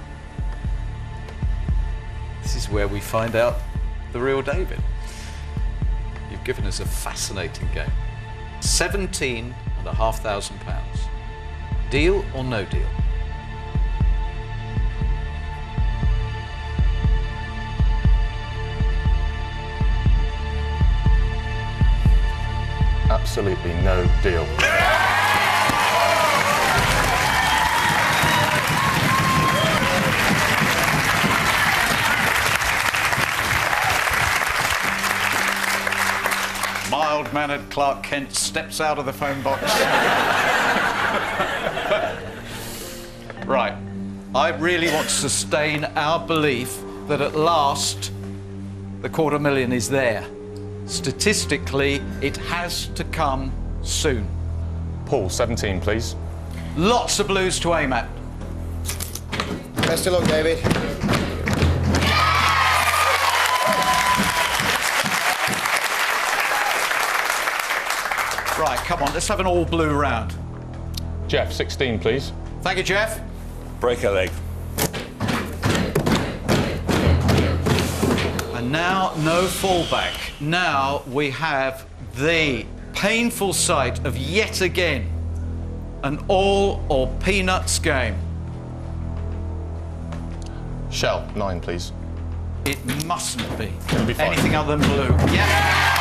This is where we find out the real David. You've given us a fascinating game. £17,500. Deal or no deal? Absolutely no deal. Mild-mannered Clark Kent steps out of the phone box. Right. I really want to sustain our belief that at last the $250,000 is there. Statistically, it has to come soon. Paul, 17, please. Lots of blues to aim at. Best of luck, David. Right, come on, let's have an all-blue round. Jeff, 16, please. Thank you, Jeff. Break a leg. And now, no fallback. Now we have the painful sight of yet again an all or peanuts game. Shell, 9, please. It mustn't be. It'll be fine. Anything other than blue. Yeah.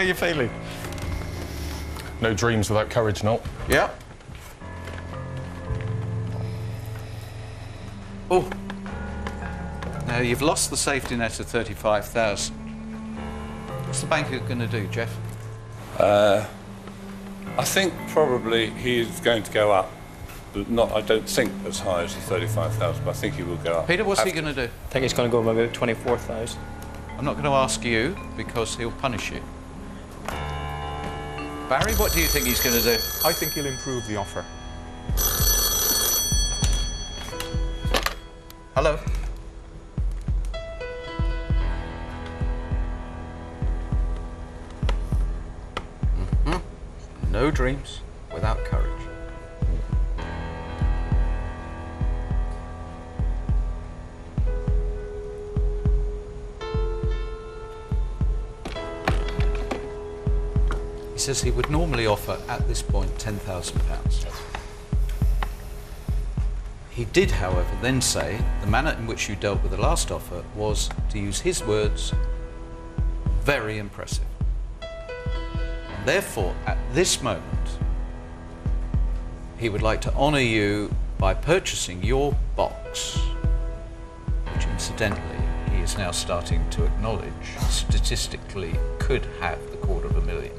you feeling? No dreams without courage, Noel. Yeah. Oh. Now, you've lost the safety net of 35,000. What's the banker going to do, Jeff? I think probably he's going to go up, but not, I don't think as high as the 35,000, but I think he will go up. Peter, what's he going to do? I think he's going to go about 24,000. I'm not going to ask you because he'll punish you. Barry, what do you think he's going to do? I think he'll improve the offer. Hello? No dreams without courage. He says he would normally offer at this point £10,000. He did, however, then say the manner in which you dealt with the last offer was, to use his words, very impressive. And therefore, at this moment, he would like to honour you by purchasing your box, which incidentally he is now starting to acknowledge statistically could have the £250,000,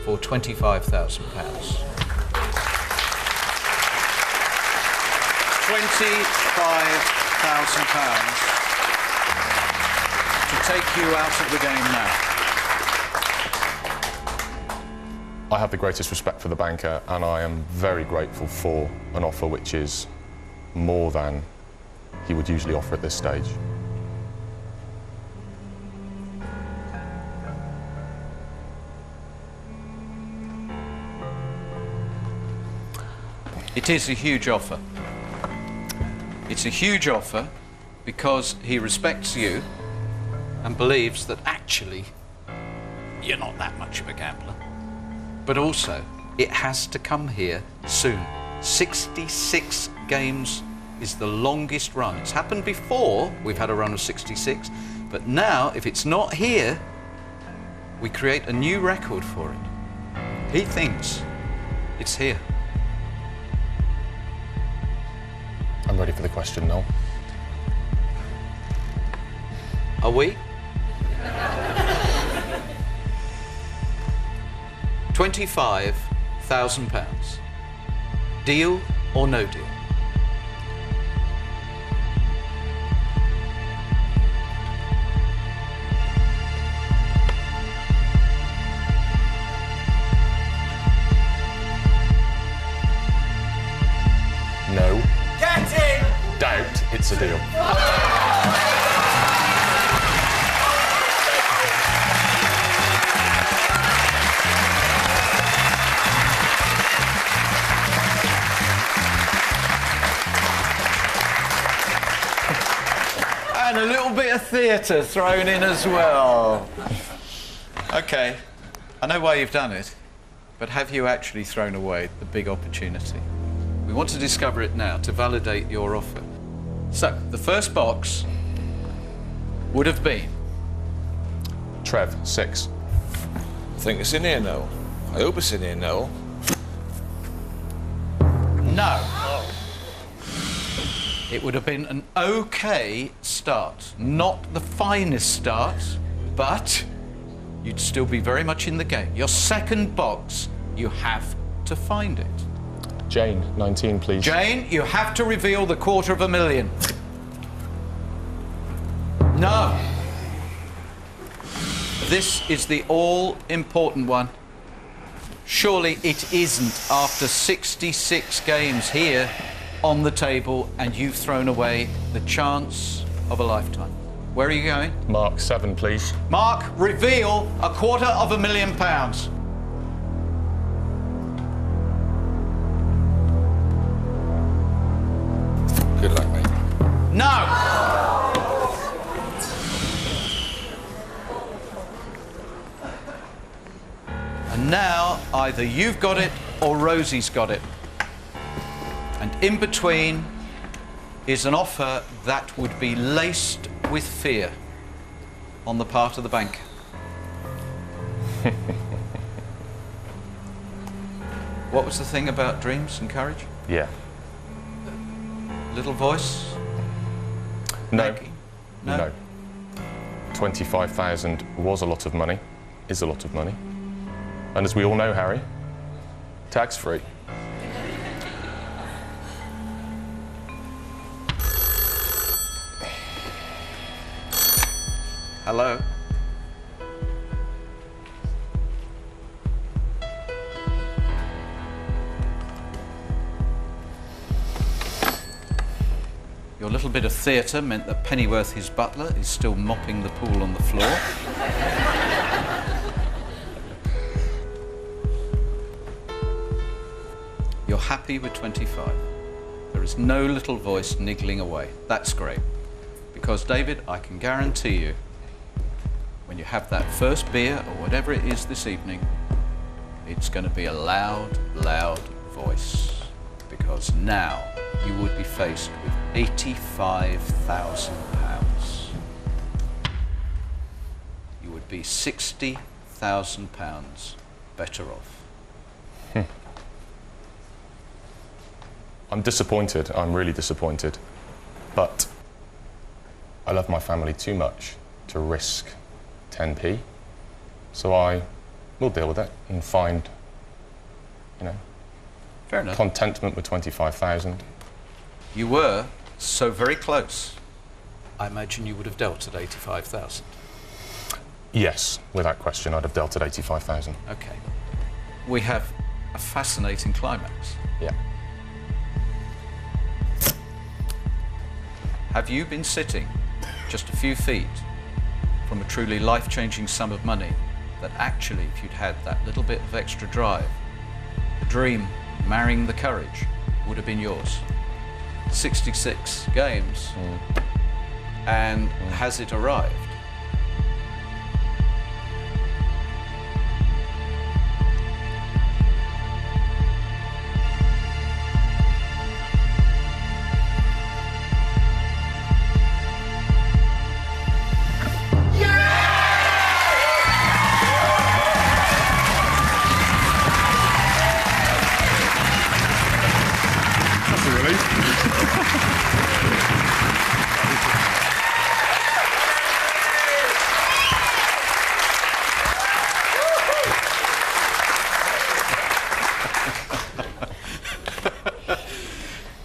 for £25,000. £25,000 to take you out of the game now. I have the greatest respect for the banker, and I am very grateful for an offer which is more than he would usually offer at this stage. It is a huge offer. It's a huge offer because he respects you and believes that actually you're not that much of a gambler. But also, it has to come here soon. 66 games is the longest run. It's happened before, we've had a run of 66, but now, if it's not here, we create a new record for it. He thinks it's here. I'm ready for the question, Noel. Are we? £25,000. Deal or no deal? No. Get in! Doubt it's a deal. And a little bit of theatre thrown in as well. OK, I know why you've done it, but have you actually thrown away the big opportunity? We want to discover it now to validate your offer. So, the first box would have been... Trev, 6. I think it's in here, Noel. I hope it's in here, Noel. No. It would have been an OK start. Not the finest start, but you'd still be very much in the game. Your second box, you have to find it. Jane, 19, please. Jane, you have to reveal the $250,000. No. This is the all-important one. Surely it isn't after 66 games here on the table and you've thrown away the chance of a lifetime. Where are you going? Mark, 7, please. Mark, reveal £250,000. Good luck, mate. No! And now, either you've got it or Rosie's got it. And in between is an offer that would be laced with fear on the part of the bank. What was the thing about dreams and courage? Yeah. Little voice? No. Maggie? No. 25,000 was a lot of money, is a lot of money. And as we all know, Harry, tax-free. Hello? Your little bit of theatre meant that Pennyworth, his butler, is still mopping the pool on the floor. You're happy with 25. There is no little voice niggling away. That's great. Because, David, I can guarantee you, when you have that first beer or whatever it is this evening, it's going to be a loud, loud voice. Because now you would be faced with £85,000. You would be £60,000 better off. I'm disappointed, I'm really disappointed, but I love my family too much to risk 10p, so I will deal with it and find, you know, fair enough, contentment with 25,000. You were so very close. I imagine you would have dealt at 85,000. Yes, without question, I'd have dealt at 85,000. Okay. We have a fascinating climax. Yeah. Have you been sitting just a few feet from a truly life-changing sum of money that actually, if you'd had that little bit of extra drive, the dream marrying the courage would have been yours? 66 games, and has it arrived?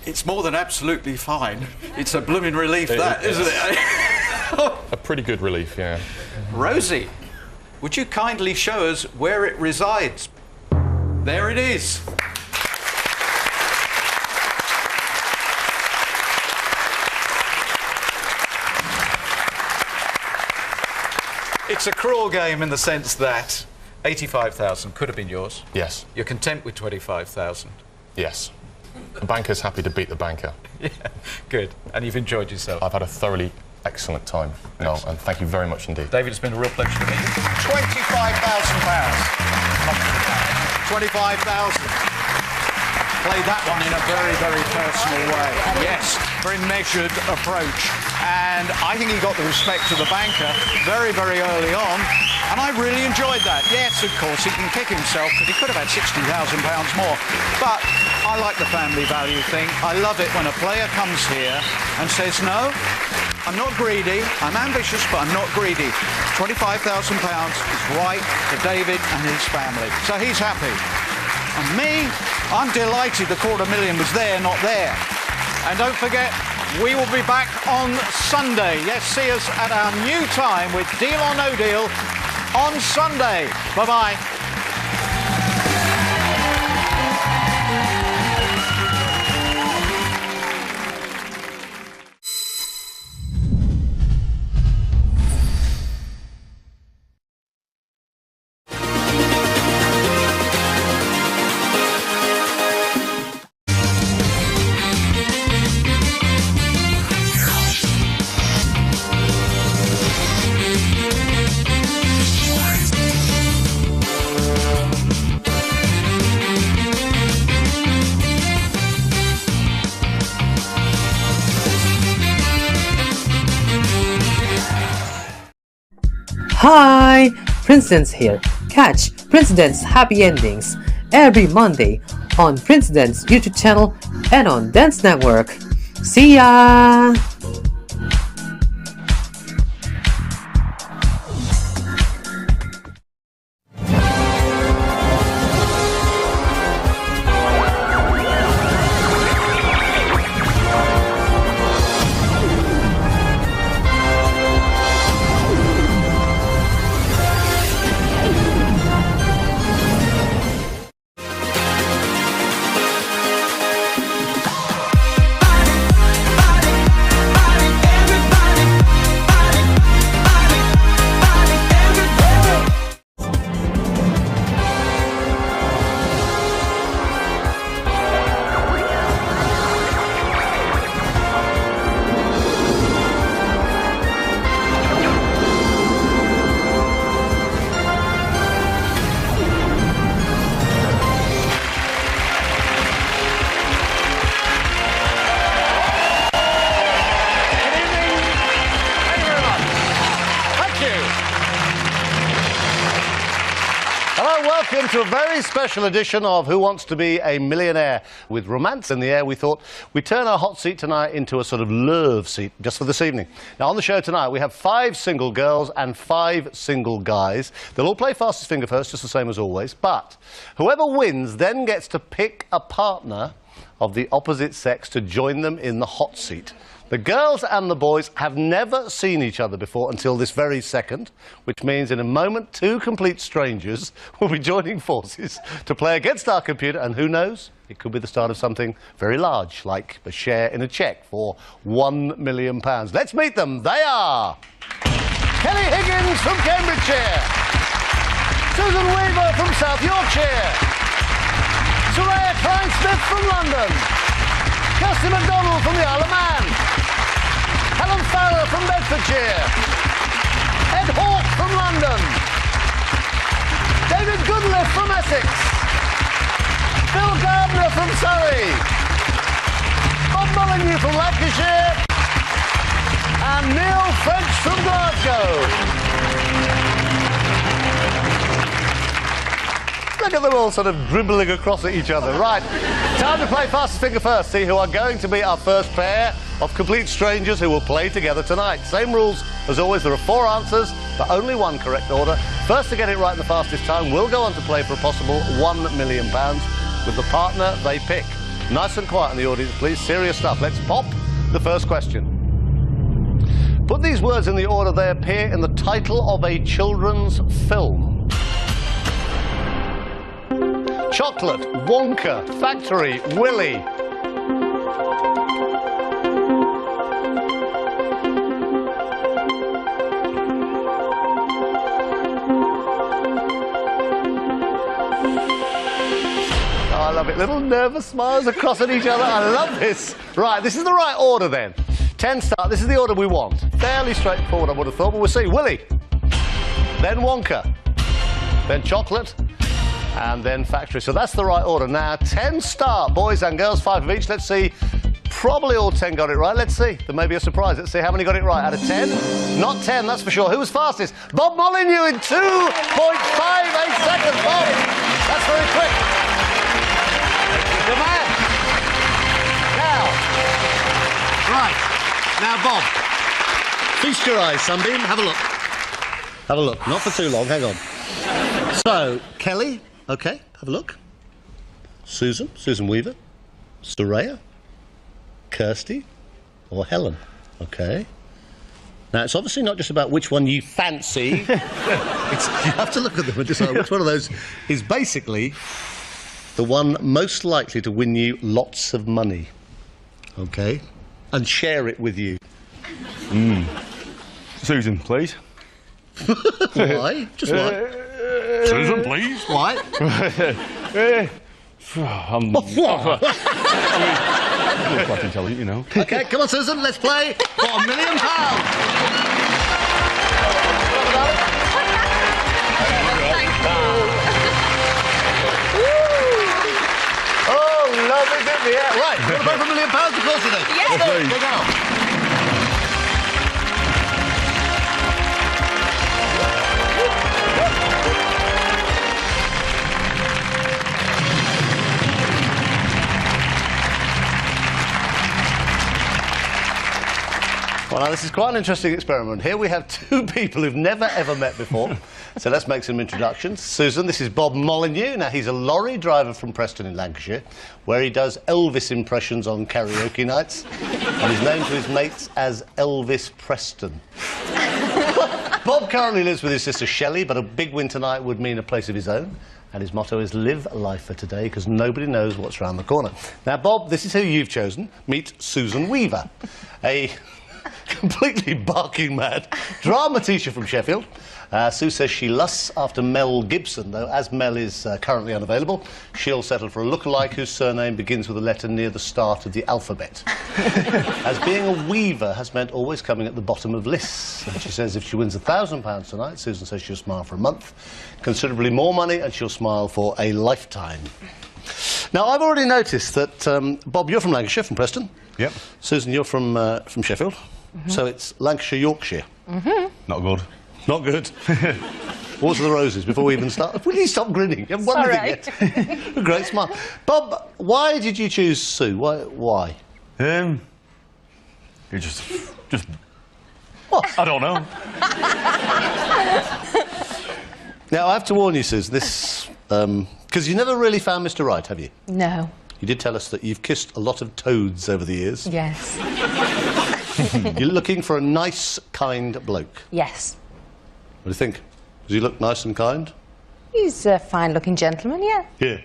It's more than absolutely fine. It's a blooming relief, isn't it? A pretty good relief, yeah. Rosie, would you kindly show us where it resides? There it is. It's a cruel game in the sense that 85,000 could have been yours. Yes. You're content with 25,000. Yes. The banker's happy to beat the banker. Yeah, good. And you've enjoyed yourself. I've had a thoroughly excellent time, Noel, and thank you very much indeed. David, it's been a real pleasure to meet you. £25,000. 25,000. Played that one in a very, very personal way. Yes, very measured approach. And I think he got the respect of the banker very, very early on. And I really enjoyed that. Yes, of course, he can kick himself, but he could have had £60,000 more. But I like the family value thing. I love it when a player comes here and says, no, I'm not greedy, I'm ambitious, but I'm not greedy. £25,000 is right for David and his family. So he's happy. And me, I'm delighted the $250,000 was there, not there. And don't forget, we will be back on Sunday. Yes, see us at our new time with Deal or No Deal on Sunday. Bye-bye. Hi! Princess here. Catch Princeden's Happy Endings every Monday on Princeden's YouTube channel and on Dance Network. See ya! Welcome to a very special edition of Who Wants to Be a Millionaire? With romance in the air, we thought we'd turn our hot seat tonight into a sort of love seat just for this evening. Now, on the show tonight, we have 5 single girls and 5 single guys. They'll all play fastest finger first, just the same as always. But whoever wins then gets to pick a partner of the opposite sex to join them in the hot seat. The girls and the boys have never seen each other before until this very second, which means in a moment 2 complete strangers will be joining forces to play against our computer, and who knows, it could be the start of something very large, like a share in a cheque for £1 million. Let's meet them. They are Kelly Higgins from Cambridgeshire, Susan Weaver from South Yorkshire, Soraya Klein-Smith from London, Kirsty MacDonald from the Isle of Man, Helen Farrer from Bedfordshire, Ed Hawke from London, David Goodliff from Essex, Phil Gardner from Surrey, Bob Molyneux from Lancashire, and Neil French from Glasgow. Look at them all sort of dribbling across at each other. Right, time to play fastest finger first. See who are going to be our first pair of complete strangers who will play together tonight. Same rules as always. There are 4 answers, but only 1 correct order. First to get it right in the fastest time will go on to play for a possible £1 million with the partner they pick. Nice and quiet in the audience, please. Serious stuff. Let's pop the first question. Put these words in the order they appear in the title of a children's film. Chocolate, Wonka, Factory, Willy. Oh, I love it. Little nervous smiles across at each other. I love this. Right, this is the right order then. 10 start. This is the order we want. Fairly straightforward, I would have thought, but we'll see. Willy, then Wonka, then Chocolate, and then Factory. So that's the right order. Now, 10 start, boys and girls, 5 of each. Let's see. Probably all 10 got it right. Let's see. There may be a surprise. Let's see how many got it right. Out of 10? Not 10, that's for sure. Who was fastest? Bob Molyneux in 2.58 seconds. Bob, that's very quick. Good man. Now, Bob, feast your eyes, Sunbeam. Have a look. Have a look. Not for too long. Hang on. So, Kelly. Okay, have a look. Susan Weaver, Soraya, Kirsty, or Helen. Okay. Now, it's obviously not just about which one you fancy. You have to look at them and decide which one of those is basically the one most likely to win you lots of money. Okay? And share it with you. Susan, please. Why? Just why? Susan, please. Why? I'm quite intelligent, you know. Okay, come on, Susan, let's play for £1 million. Oh, love is in the air. Right, you want to play for £1 million? Of course you do. Yes, please. Go on. Well, now, this is quite an interesting experiment. Here we have two people who've never, ever met before. So let's make some introductions. Susan, this is Bob Molyneux. Now, he's a lorry driver from Preston in Lancashire, where he does Elvis impressions on karaoke nights. And he's known to his mates as Elvis Preston. Bob currently lives with his sister Shelley, but a big win tonight would mean a place of his own. And his motto is live life for today, because nobody knows what's round the corner. Now, Bob, this is who you've chosen. Meet Susan Weaver, a completely barking mad drama teacher from Sheffield. Sue says she lusts after Mel Gibson, though as Mel is currently unavailable, she'll settle for a lookalike whose surname begins with a letter near the start of the alphabet. As being a weaver has meant always coming at the bottom of lists. And she says if she wins £1,000 tonight, Susan says she'll smile for a month, considerably more money, and she'll smile for a lifetime. Now, I've already noticed that, Bob, you're from Lancashire, from Preston. Yep. Susan, you're from Sheffield. So it's Lancashire, Yorkshire. Not good. Not good. Water the roses before we even start. Will you stop grinning? You haven't won anything yet. A great smile. Bob, why did you choose Sue? Why? It just... What? I don't know. Now, I have to warn you, Susan, this... because you never really found Mr. Right, have you? No. You did tell us that you've kissed a lot of toads over the years. Yes. You're looking for a nice, kind bloke. Yes. What do you think? Does he look nice and kind? He's a fine-looking gentleman, yeah. Yeah.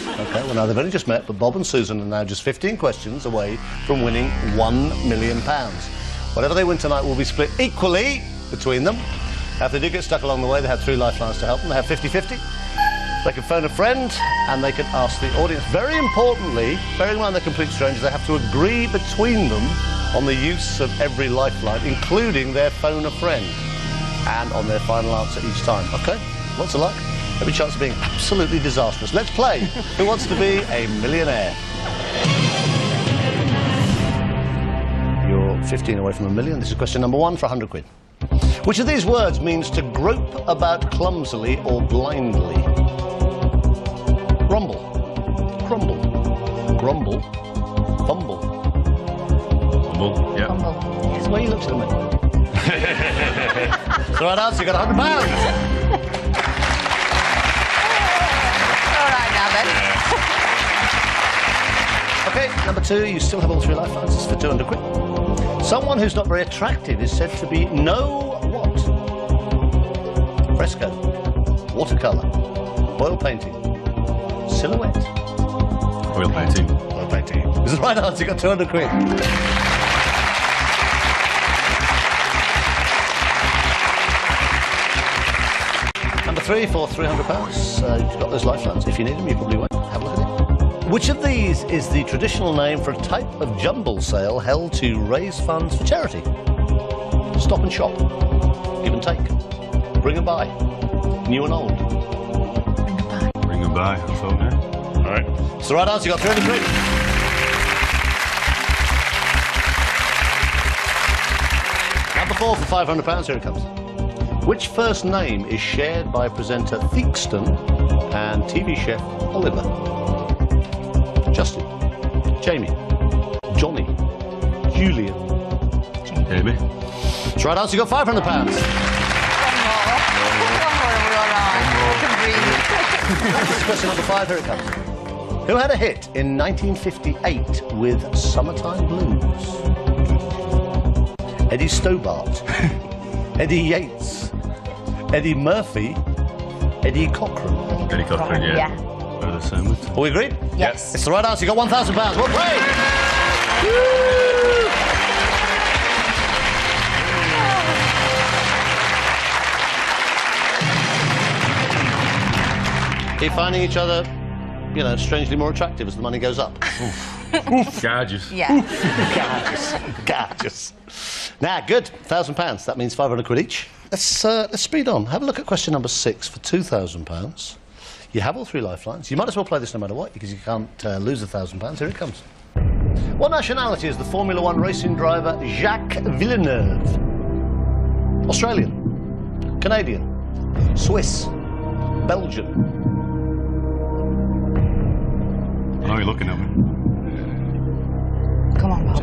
OK, well, now they've only just met, but Bob and Susan are now just 15 questions away from winning £1 million. Whatever they win tonight will be split equally between them. If they do get stuck along the way, they have 3 lifelines to help them. They have 50-50. They can phone a friend, and they can ask the audience. Very importantly, bearing in mind they're complete strangers, they have to agree between them on the use of every lifeline, including their phone a friend, and on their final answer each time. OK, lots of luck. Every chance of being absolutely disastrous. Let's play Who Wants to Be a Millionaire? You're 15 away from $1 million. This is question number 1 for 100 quid. Which of these words means to grope about clumsily or blindly? Grumble, crumble, grumble, fumble. Fumble, yeah. Fumble. It's the way he looks at me. That's the right answer, you got £100. All right, now then. OK, number 2, you still have all 3 lifelines. This is for 200 quid. Someone who's not very attractive is said to be no what? Fresco, watercolour, oil painting, silhouette. Oil painting. Oil painting. This is the right answer, you got 200 quid. Number 3 for £300. You've got those lifelines. If you need them, you probably won't. Have a look at it. Which of these is the traditional name for a type of jumble sale held to raise funds for charity? Stop and shop, give and take, bring and buy, new and old. Bring and buy, I thought, yeah. All right. It's the right answer, you got 300 quid. Number 4 for £500, here it comes. Which first name is shared by presenter Theakston and TV chef Oliver? Justin, Jamie, Johnny, Julian. Jamie. That's the right answer, you got £500. This is question number 5, here it comes. Who had a hit in 1958 with Summertime Blues? Eddie Stobart, Eddie Yates, Eddie Murphy, Eddie Cochran. Eddie Cochran, yeah. Are we agreed? Yes. It's the right answer, you got £1,000. Well played! Keep finding each other, you know, strangely more attractive as the money goes up. Gorgeous. Yeah. Gorgeous. Now, good. £1,000. That means 500 quid each. Let's speed on. Have a look at question number 6 for £2,000. You have all 3 lifelines. You might as well play this no matter what, because you can't lose £1,000. Here it comes. What nationality is the Formula 1 racing driver Jacques Villeneuve? Australian, Canadian, Swiss, Belgian. I know you're looking at me. Come on, Bob.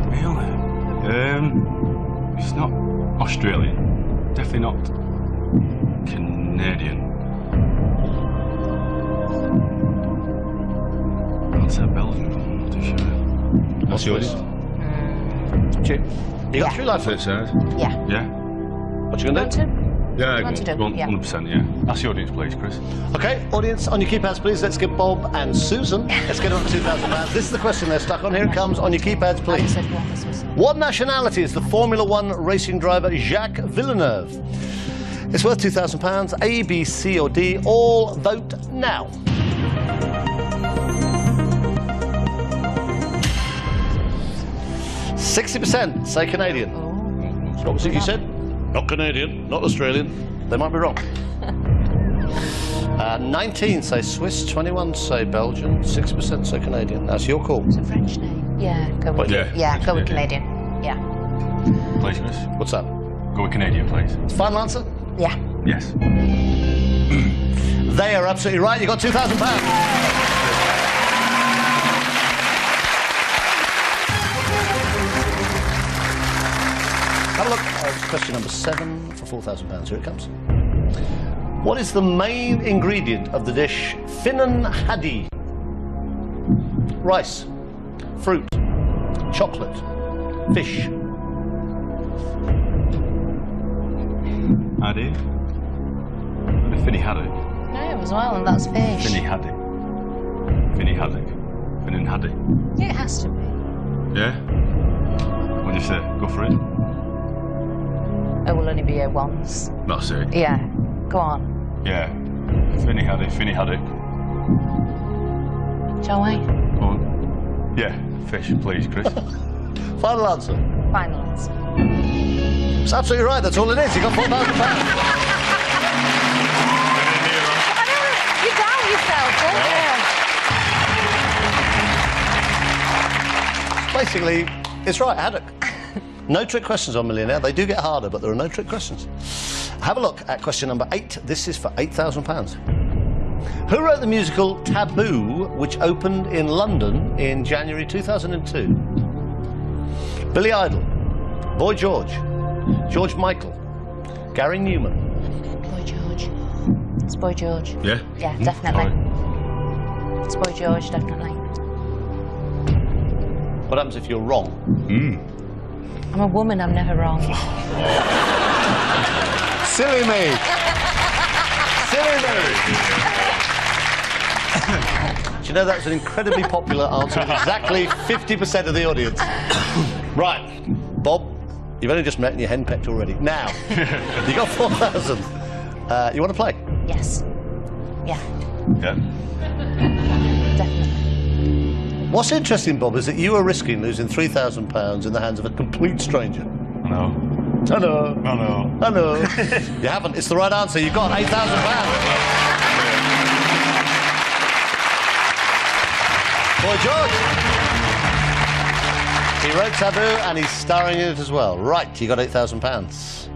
It's not Australian. Definitely not Canadian. I'd say Belgian, but I'm not too sure. What's yours? You got 3 life left. Yeah. Yeah? What you going to do? Yeah, Want to do? 100%, yeah. Ask the audience, please, Chris. OK, audience, on your keypads, please. Let's get Bob and Susan. Let's get on to £2,000. This is the question they're stuck on. Here it comes. On your keypads, please. What nationality is the Formula 1 racing driver Jacques Villeneuve? It's worth £2,000. A, B, C or D. All vote now. %, say Canadian. What was it you said? Not Canadian, not Australian. They might be wrong. 19 say Swiss, 21 say Belgian, 6% say Canadian. That's your call. It's a French name. Yeah, go with go with Canadian. Yeah. Please, Chris. What's that? Go with Canadian, please. Final answer? Yeah. Yes. They are absolutely right. You got £2,000. Have a look at question number 7 for £4,000. Here it comes. What is the main ingredient of the dish Finnan Haddy? Rice, fruit, chocolate, fish. Haddy? Finny haddock. No, as well, and that's fish. Finny haddock. Finny haddock. Finnan Haddy. Yeah, it has to be. Yeah? What do you say? Go for it. It will only be here once. That's it. Yeah. Go on. Yeah. Finny haddock. Finny haddock. Shall we? Oh. Yeah. Fish, please, Chris. Final answer. Final answer. It's absolutely right. That's all it is. You got £4,000. You doubt yourself, don't you? Basically, it's right, haddock. No trick questions on Millionaire. They do get harder, but there are no trick questions. Have a look at question number 8. This is for £8,000. Who wrote the musical Taboo, which opened in London in January 2002? Billy Idol, Boy George, George Michael, Gary Newman. Boy George. It's Boy George. Yeah? Yeah, definitely. It's Boy George, definitely. What happens if you're wrong? I'm a woman, I'm never wrong. Silly me. Silly me. Do you know that's an incredibly popular answer with exactly 50% of the audience? Right, Bob, you've only just met and you're henpecked already. Now, you got 4,000. You want to play? Yes. Yeah. Yeah. Definitely. What's interesting, Bob, is that you are risking losing £3,000 in the hands of a complete stranger. No. I know. No, no. I know. You haven't. It's the right answer. You've got £8,000. Boy George. He wrote Taboo and he's starring in it as well. Right, you got £8,000.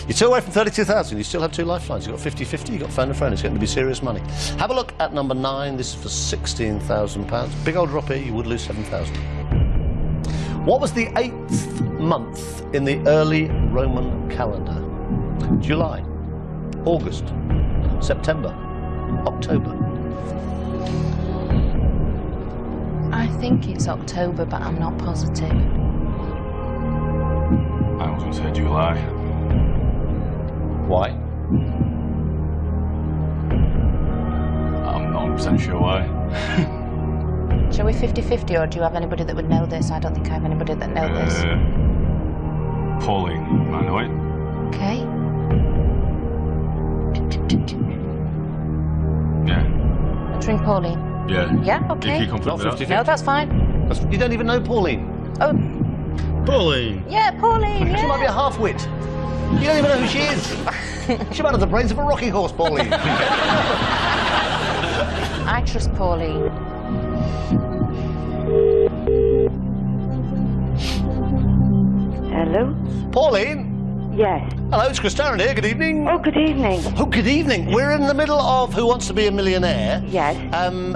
You're 2 away from 32,000. You still have 2 lifelines. You've got 50-50. You've got phone a friend. It's going to be serious money. Have a look at number 9. This is for £16,000. Big old drop here. You would lose 7,000. What was the 8th month in the early Roman calendar? July, August, September, October. I think it's October, but I'm not positive. I was going to say July. Why? I'm not 100% sure why. Shall we 50-50, or do you have anybody that would know this? I don't think I have anybody that knows this. Pauline, I know it. Okay. Yeah. Let's ring Pauline. Yeah. Yeah, okay. If you confirm that. No, that's fine. You don't even know Pauline. Oh. Pauline. Yeah, Pauline, yeah. She might be a half-wit. You don't even know who she is. She might have the brains of a rocking horse, Pauline. I trust Pauline. Hello? Pauline? Yes. Hello, it's Chris Tarrant here. Good evening. Oh, good evening. Oh, good evening. We're in the middle of Who Wants to Be a Millionaire. Yes.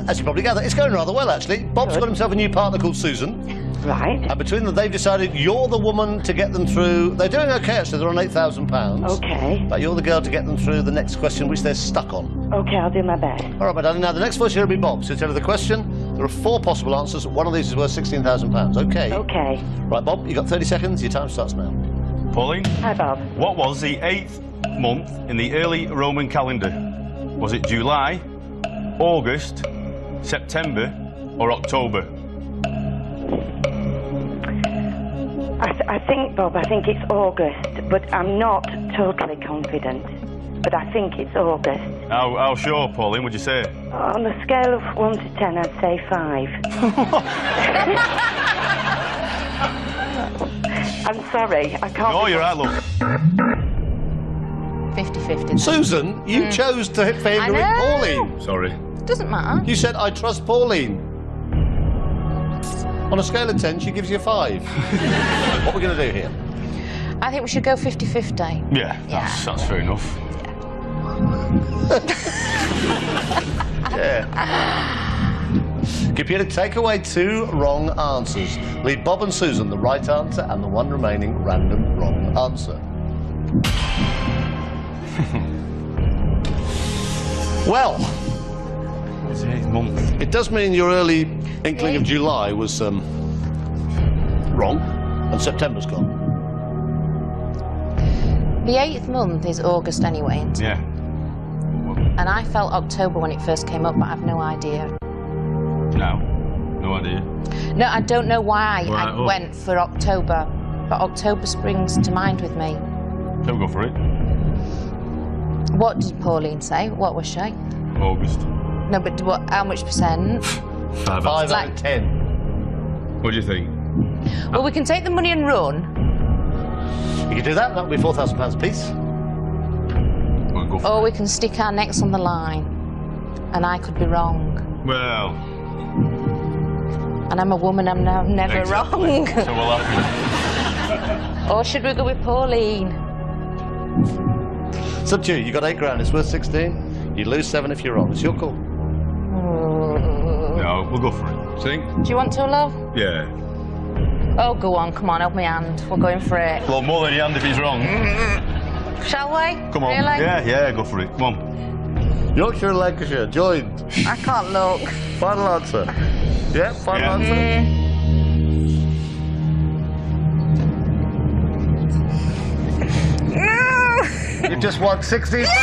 As you probably gather, it's going rather well, actually. Bob's got himself a new partner called Susan. Right. And between them, they've decided you're the woman to get them through. They're doing OK, actually. They're on £8,000. OK. But you're the girl to get them through the next question, which they're stuck on. OK, I'll do my best. All right, my darling. Now, the next voice here will be Bob. So, to tell you the question, there are 4 possible answers. One of these is worth £16,000. OK? OK. Right, Bob, you've got 30 seconds. Your time starts now. Pauline? Hi, Bob. What was the 8th month in the early Roman calendar? Was it July, August, September, or October? I think, Bob, I think it's August, but I'm not totally confident. But I think it's August. How sure, Pauline, would you say? On a scale of 1 to 10, I'd say 5. I'm sorry, I can't... No, you're right, love. 50-50. Susan, you chose to hit for him to hit Pauline. Sorry. Doesn't matter. You said, I trust Pauline. On a scale of 10, she gives you 5. What are we going to do here? I think we should go 50-50. Yeah, that's fair enough. Yeah. Computer, take away 2 wrong answers. Leave Bob and Susan the right answer and the 1 remaining random wrong answer. Well, it does mean your early inkling of July was wrong, and September's gone. The 8th month is August anyway, isn't it? Yeah. And I felt October when it first came up, but I've no idea. No idea. No, I don't know why I went for October, but October springs to mind with me. Don't go for it. What did Pauline say? What was she? August. No, but what? How much percent? 5 out of 10. What do you think? Well, we can take the money and run. You can do that. That would be £4,000 apiece. We'll go for Or we can stick our necks on the line, and I could be wrong. Well. And I'm a woman. I'm never wrong. So we'll have Or should we go with Pauline? It's up to you. You got £8 grand. It's worth 16. You lose 7 if you're wrong. It's your call. No, we'll go for it. Think? Do you want to, love? Yeah. Oh, go on. Come on, hold my hand. We're going for it. Well, more than your hand if he's wrong. Shall we? Come on. Really? Yeah, go for it. Come on. Yorkshire and Lancashire, joined. I can't look. Final answer. Yeah, final answer. You've just won 60. Fantastic!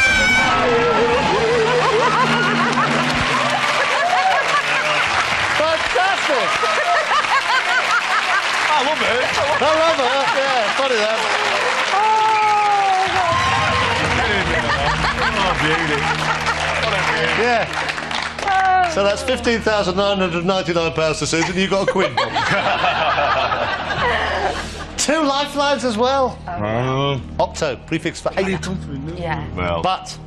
I love it. I love her. Yeah, funny that. Yeah. So that's £15,999 to Susan. You got a quid. 2 lifelines as well. Octo, prefix for 8. Yeah. Well. But,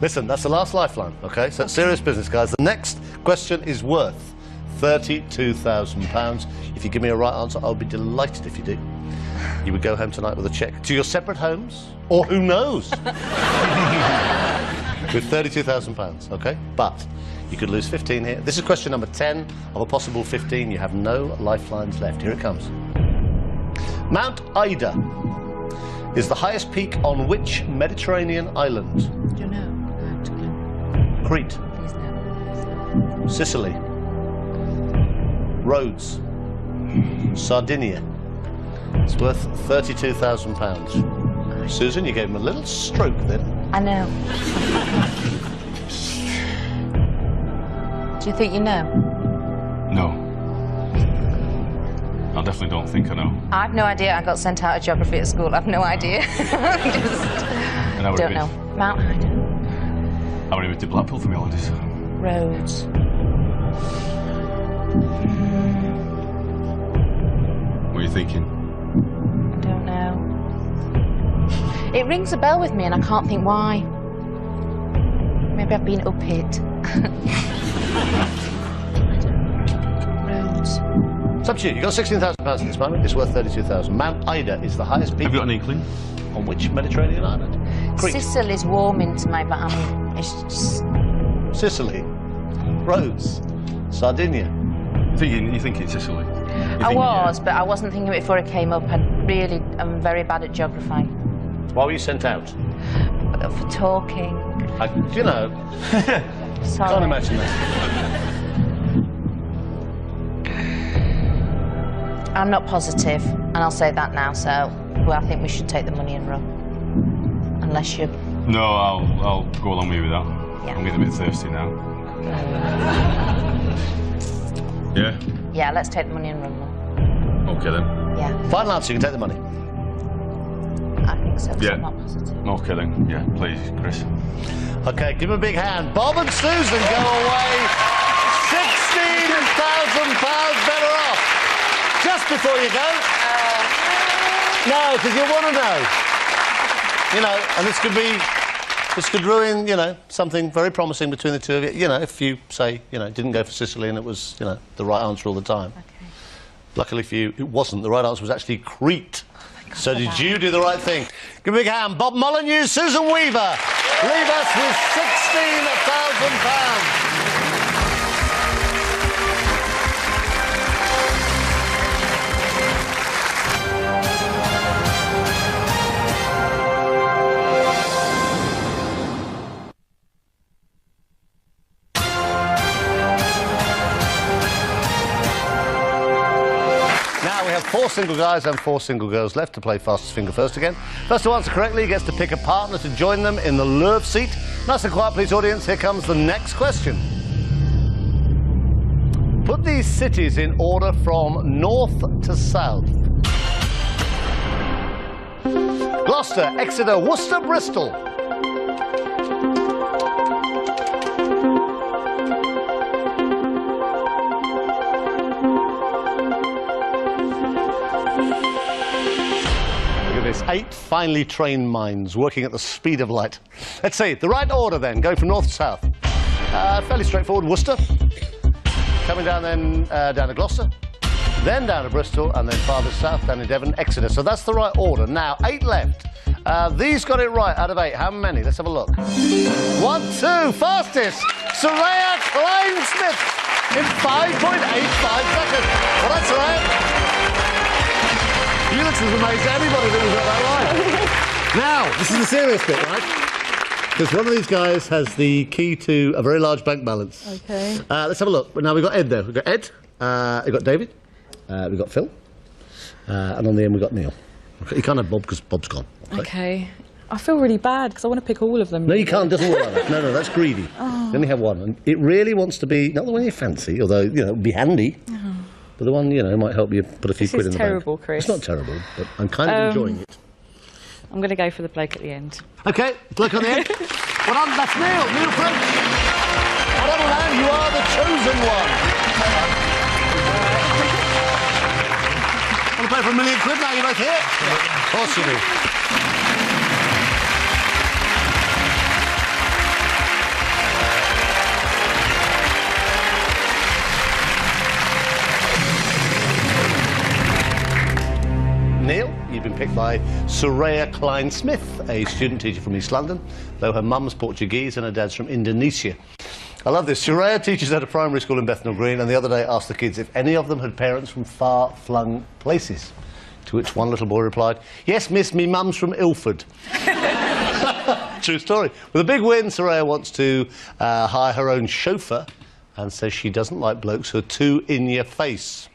listen, that's the last lifeline, OK? So it's serious business, guys. The next question is worth £32,000. If you give me a right answer, I'll be delighted if you do. You would go home tonight with a cheque to your separate homes, or who knows, with £32,000, OK? But you could lose 15 here. This is question number 10 of a possible 15. You have no lifelines left. Here it comes. Mount Ida is the highest peak on which Mediterranean island? Do you know? Crete. Sicily. Rhodes. Sardinia. It's worth £32,000. Susan, you gave him a little stroke then. I know. Do you think you know? No. I definitely don't think I know. I've no idea. I got sent out of geography at school. I've no idea. Don't know. Mount Ida. I went to Blackpool for my holidays. Rhodes. What are you thinking? I don't know. It rings a bell with me and I can't think why. Maybe I've been up it. Rhodes. It's up to you. You've got £16,000 at this moment. It's worth £32,000. Mount Ida is the highest peak. Have you got an inkling? On which Mediterranean island? Crete. Sicily's warming to my, but it's just... Sicily. Rhodes. Sardinia. You think it's Sicily? think- but I wasn't thinking of it before it came up. I'm very bad at geography. Why were you sent out? For talking. You know, Sorry. can't imagine that. I'm not positive, and I'll say that now, so well, I think we should take the money and run. Unless you... No, I'll go along with you with that. Yeah. I'm getting a bit thirsty now. Yeah? Yeah, let's take the money and run then. Okay then. Yeah. Final answer, you can take the money. I think so, Yeah. I'm not positive. Okay then. Yeah, please, Chris. OK, give him a big hand. Bob and Susan go away £16,000 better off. Just before you go. No, because you want to know. You know, and this could ruin, you know, something very promising between the two of you. You know, if you say, you know, didn't go for Sicily and it was, you know, the right answer all the time. Okay. Luckily for you, it wasn't. The right answer was actually Crete. So did you do the right thing? Give a big hand. Bob Molyneux, Susan Weaver. Leave us with £16,000. Four single guys and 4 single girls left to play fastest finger first again. First to answer correctly gets to pick a partner to join them in the love seat. Nice and quiet, please, audience. Here comes the next question. Put these cities in order from north to south. Gloucester, Exeter, Worcester, Bristol. There's 8 finely trained minds working at the speed of light. Let's see, the right order then, going from north to south. Fairly straightforward. Worcester, coming down then down to Gloucester, then down to Bristol, and then farther south down to Devon, Exeter. So that's the right order. Now, 8 left. These got it right out of 8. How many? Let's have a look. 1, 2, fastest. Soraya Klein-Smith in 5.85 seconds. Well, that's right. You look as amazed at anybody that was got that right. Now, this is the serious bit, right? Because one of these guys has the key to a very large bank balance. OK. Let's have a look. Now, we've got Ed there. We've got Ed, we've got David, we've got Phil, and on the end we've got Neil. You can't have Bob because Bob's gone. OK. I feel really bad because I want to pick all of them. No, you can't. It doesn't work like that. No, that's greedy. Oh. You only have one. And it really wants to be, not the one you fancy, although, you know, it would be handy. Oh. But the one, you know, might help you put a few quid in the bank. This is terrible, Chris. It's not terrible, but I'm kind of enjoying it. I'm going to go for the bloke at the end. OK, bloke on the end. Well done, that's Neil. Neil French. Well done, man. You are the chosen one. Want to play for £1 million now? You're both here? Of course you do. Neil, you've been picked by Soraya Klein-Smith, a student teacher from East London, though her mum's Portuguese and her dad's from Indonesia. I love this. Soraya teaches at a primary school in Bethnal Green, and the other day asked the kids if any of them had parents from far-flung places. To which one little boy replied, "Yes, miss, me mum's from Ilford." True story. With a big win, Soraya wants to hire her own chauffeur and says she doesn't like blokes who are too in your face.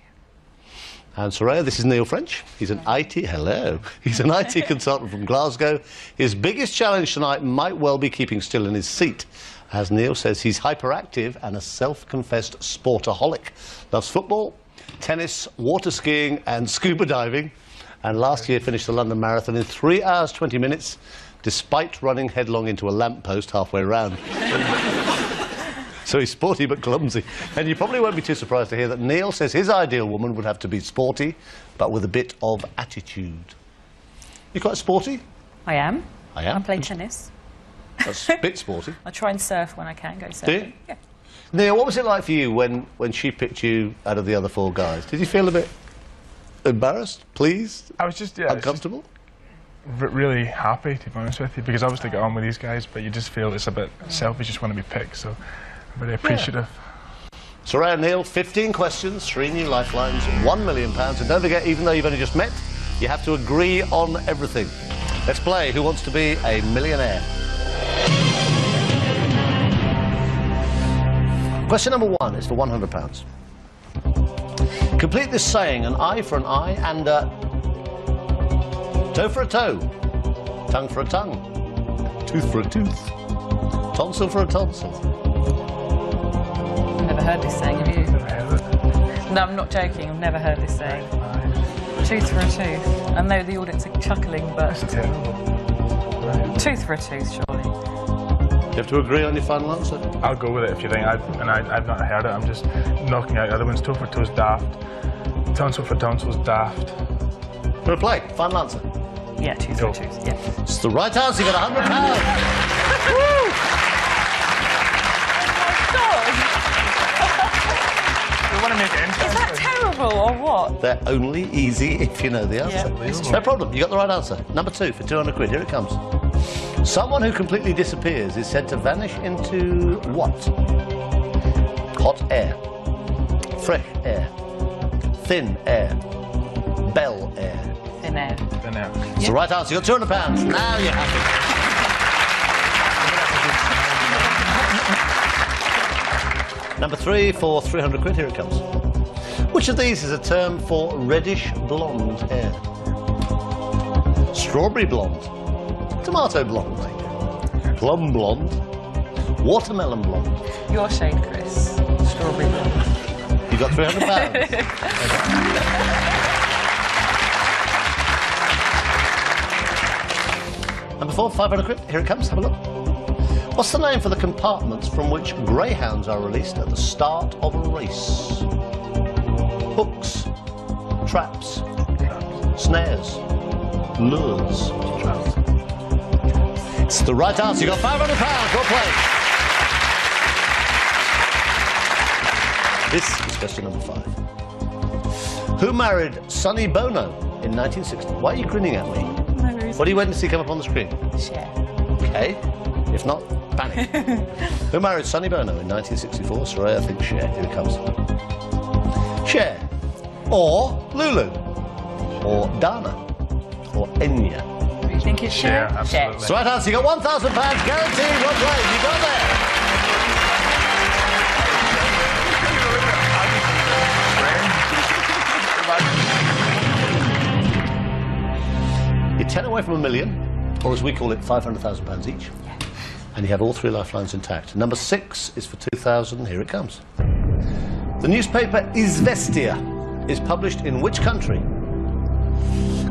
And Soraya, this is Neil French. He's an He's an IT consultant from Glasgow. His biggest challenge tonight might well be keeping still in his seat. As Neil says, he's hyperactive and a self-confessed sportaholic. Loves football, tennis, water skiing and scuba diving. And last year finished the London Marathon in 3 hours, 20 minutes, despite running headlong into a lamppost halfway round. So he's sporty but clumsy. And you probably won't be too surprised to hear that Neil says his ideal woman would have to be sporty, but with a bit of attitude. You quite sporty? I am. I am. I play tennis. That's a bit sporty. I try and surf when I can go surfing. Do you? Yeah. Neil, what was it like for you when she picked you out of the other 4 guys? Did you feel a bit embarrassed, pleased? I was just, uncomfortable? Really happy, to be honest with you, because obviously get on with these guys, but you just feel it's a bit selfish, just want to be picked, so I'm very appreciative. Soraya and Neil, 15 questions, 3 new lifelines, £1 million. And don't forget, even though you've only just met, you have to agree on everything. Let's play Who Wants to Be a Millionaire? Question number 1 is for £100. Complete this saying: an eye for an eye and a toe for a toe, tongue for a tongue, tooth for a tooth, tonsil for a tonsil. I've never heard this saying, have you? No, I'm not joking, I've never heard this saying. Tooth for a tooth. I know the audience are chuckling, but... That's terrible. Tooth for a tooth, surely. You have to agree on your final answer? I'll go with it if you think. I've not heard it. I'm just knocking out the other ones. Toe for toe's daft. Tonsil for tonsil's daft. Fair play. Final answer? Yeah, tooth for a tooth, yeah. It's the right answer. You got £100. Woo! We want to make it interesting. Is that terrible or what? They're only easy if you know the answer. Yeah. No problem. You got the right answer. Number 2 for £200. Here it comes. Someone who completely disappears is said to vanish into what? Hot air, fresh air, thin air, bell air. Thin air. Thin air. It's the right answer. You got £200. Now you're happy. Number 3 for £300. Here it comes. Which of these is a term for reddish blonde hair? Strawberry blonde, tomato blonde, plum blonde, watermelon blonde. Your shade, Chris. Strawberry blonde. You got £300. Number 4, £500. Here it comes. Have a look. What's the name for the compartments from which greyhounds are released at the start of a race? Hooks, traps, snares, lures. It's the right answer. You got £500. Well played. This is question number 5. Who married Sonny Bono in 1960? Why are you grinning at me? What are you waiting to see come up on the screen? Cher. Okay. If not, panic. Who married Sonny Bono in 1964? Soraya, I think Cher. Here it comes. Cher. Or Lulu. Or Dana. Or Enya. You think it's Cher? Absolutely. It's the right answer. You got £1,000 guaranteed. Well played. You got there. You're 10 away from £1 million, or as we call it, £500,000 each. Yeah. And you have all 3 lifelines intact. Number 6 is for £2,000. Here it comes. The newspaper Izvestia is published in which country?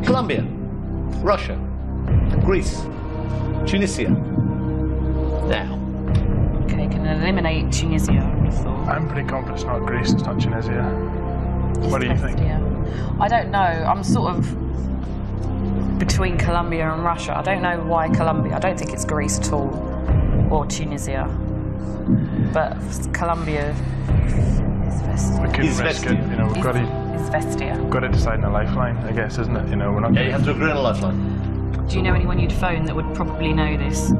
Colombia, Russia, Greece, Tunisia. Now. Okay, can eliminate Tunisia. I'm pretty confident it's not Greece, it's not Tunisia. What do you think? I don't know. I'm sort of between Colombia and Russia. I don't know why Colombia. I don't think it's Greece at all, or Tunisia. But Colombia. We couldn't risk it, you know. We've got to decide on a lifeline, I guess, isn't it? You know, we're not. Yeah, you have to agree on a lifeline. Do you know anyone you'd phone that would probably know this?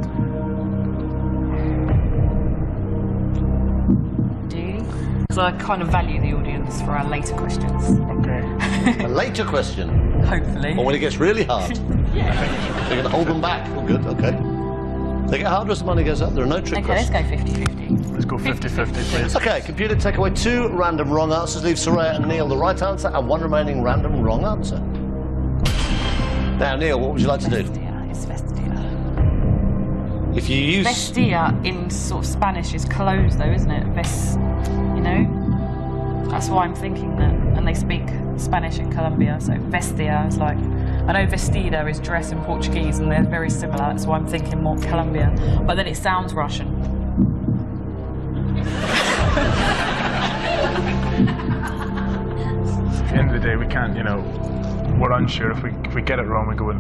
Do you? Because I kind of value the audience for our later questions. Okay. A later question? Hopefully. Or when it gets really hard? Yeah. You're going to hold them back. Oh, good, okay. They get harder as the money goes up. There are no trick questions. Okay, let's go 50-50. Let's go 50-50, please. Okay, computer, take away 2 random wrong answers. Leave Soraya and Neil the right answer and 1 remaining random wrong answer. Now, Neil, what would you like to do? It's Vestia. If you use... Vestia in sort of Spanish is clothes, though, isn't it? You know? That's why I'm thinking that. And they speak Spanish in Colombia, so Vestia is like... I know vestida is dress in Portuguese, and they're very similar. That's why I'm thinking more Colombia. But then it sounds Russian. At the end of the day, we can't, you know, we're unsure. If we get it wrong, we go with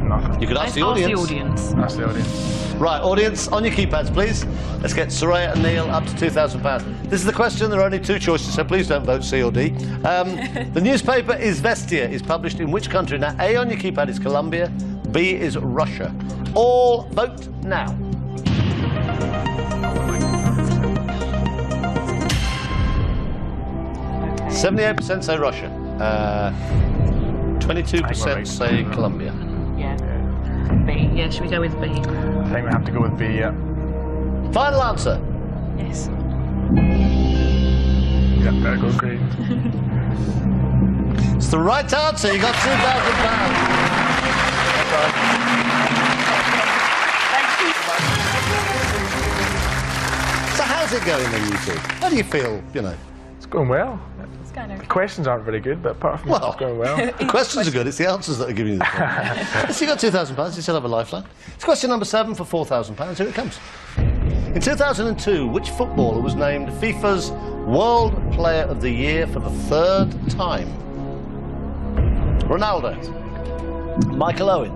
nothing. You could ask the audience. Ask the audience. Right, audience, on your keypads, please. Let's get Soraya and Neil up to £2,000. This is the question. There are only 2 choices, so please don't vote C or D. The newspaper Izvestia is published in which country? Now, A on your keypad is Colombia, B is Russia. All vote now. 78% say Russia. 22% say Colombia. Yeah. B. Yeah, should we go with B? I think we have to go with B, yeah. Final answer. Yes. Yeah, very good, great. It's the right answer. You got £2,000. So how's it going then, you two? How do you feel, you know? It's going well. It's going okay. The questions aren't very good, but apart from that, it's going well. The questions are good, it's the answers that are giving you the problem. So you got £2,000, you still have a lifeline. It's question number 7 for £4,000. Here it comes. In 2002, which footballer was named FIFA's World Player of the Year for the 3rd time? Ronaldo, Michael Owen,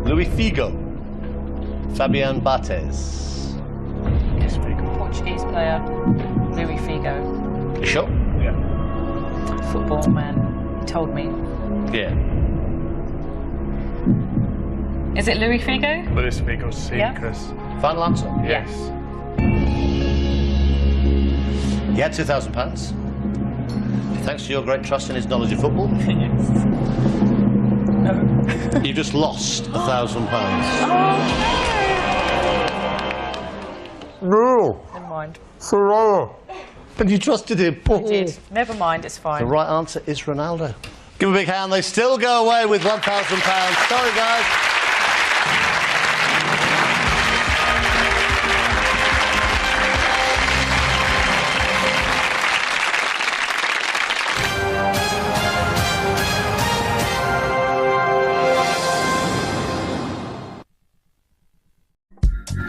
Luis Figo, Fabian Barthez. Yes, Portuguese player, Luis Figo. You sure? Yeah. Football man. He told me. Yeah. Is it Luis Figo? Luis Figo, C, Yeah. Chris. Final answer? Yes. He had £2,000. Thanks to your great trust in his knowledge of football. You just lost £1,000. No. Never mind. Soraya. And you trusted him, Paul. I did. Never mind, it's fine. The right answer is Ronaldo. Give him a big hand. They still go away with £1,000. Sorry, guys.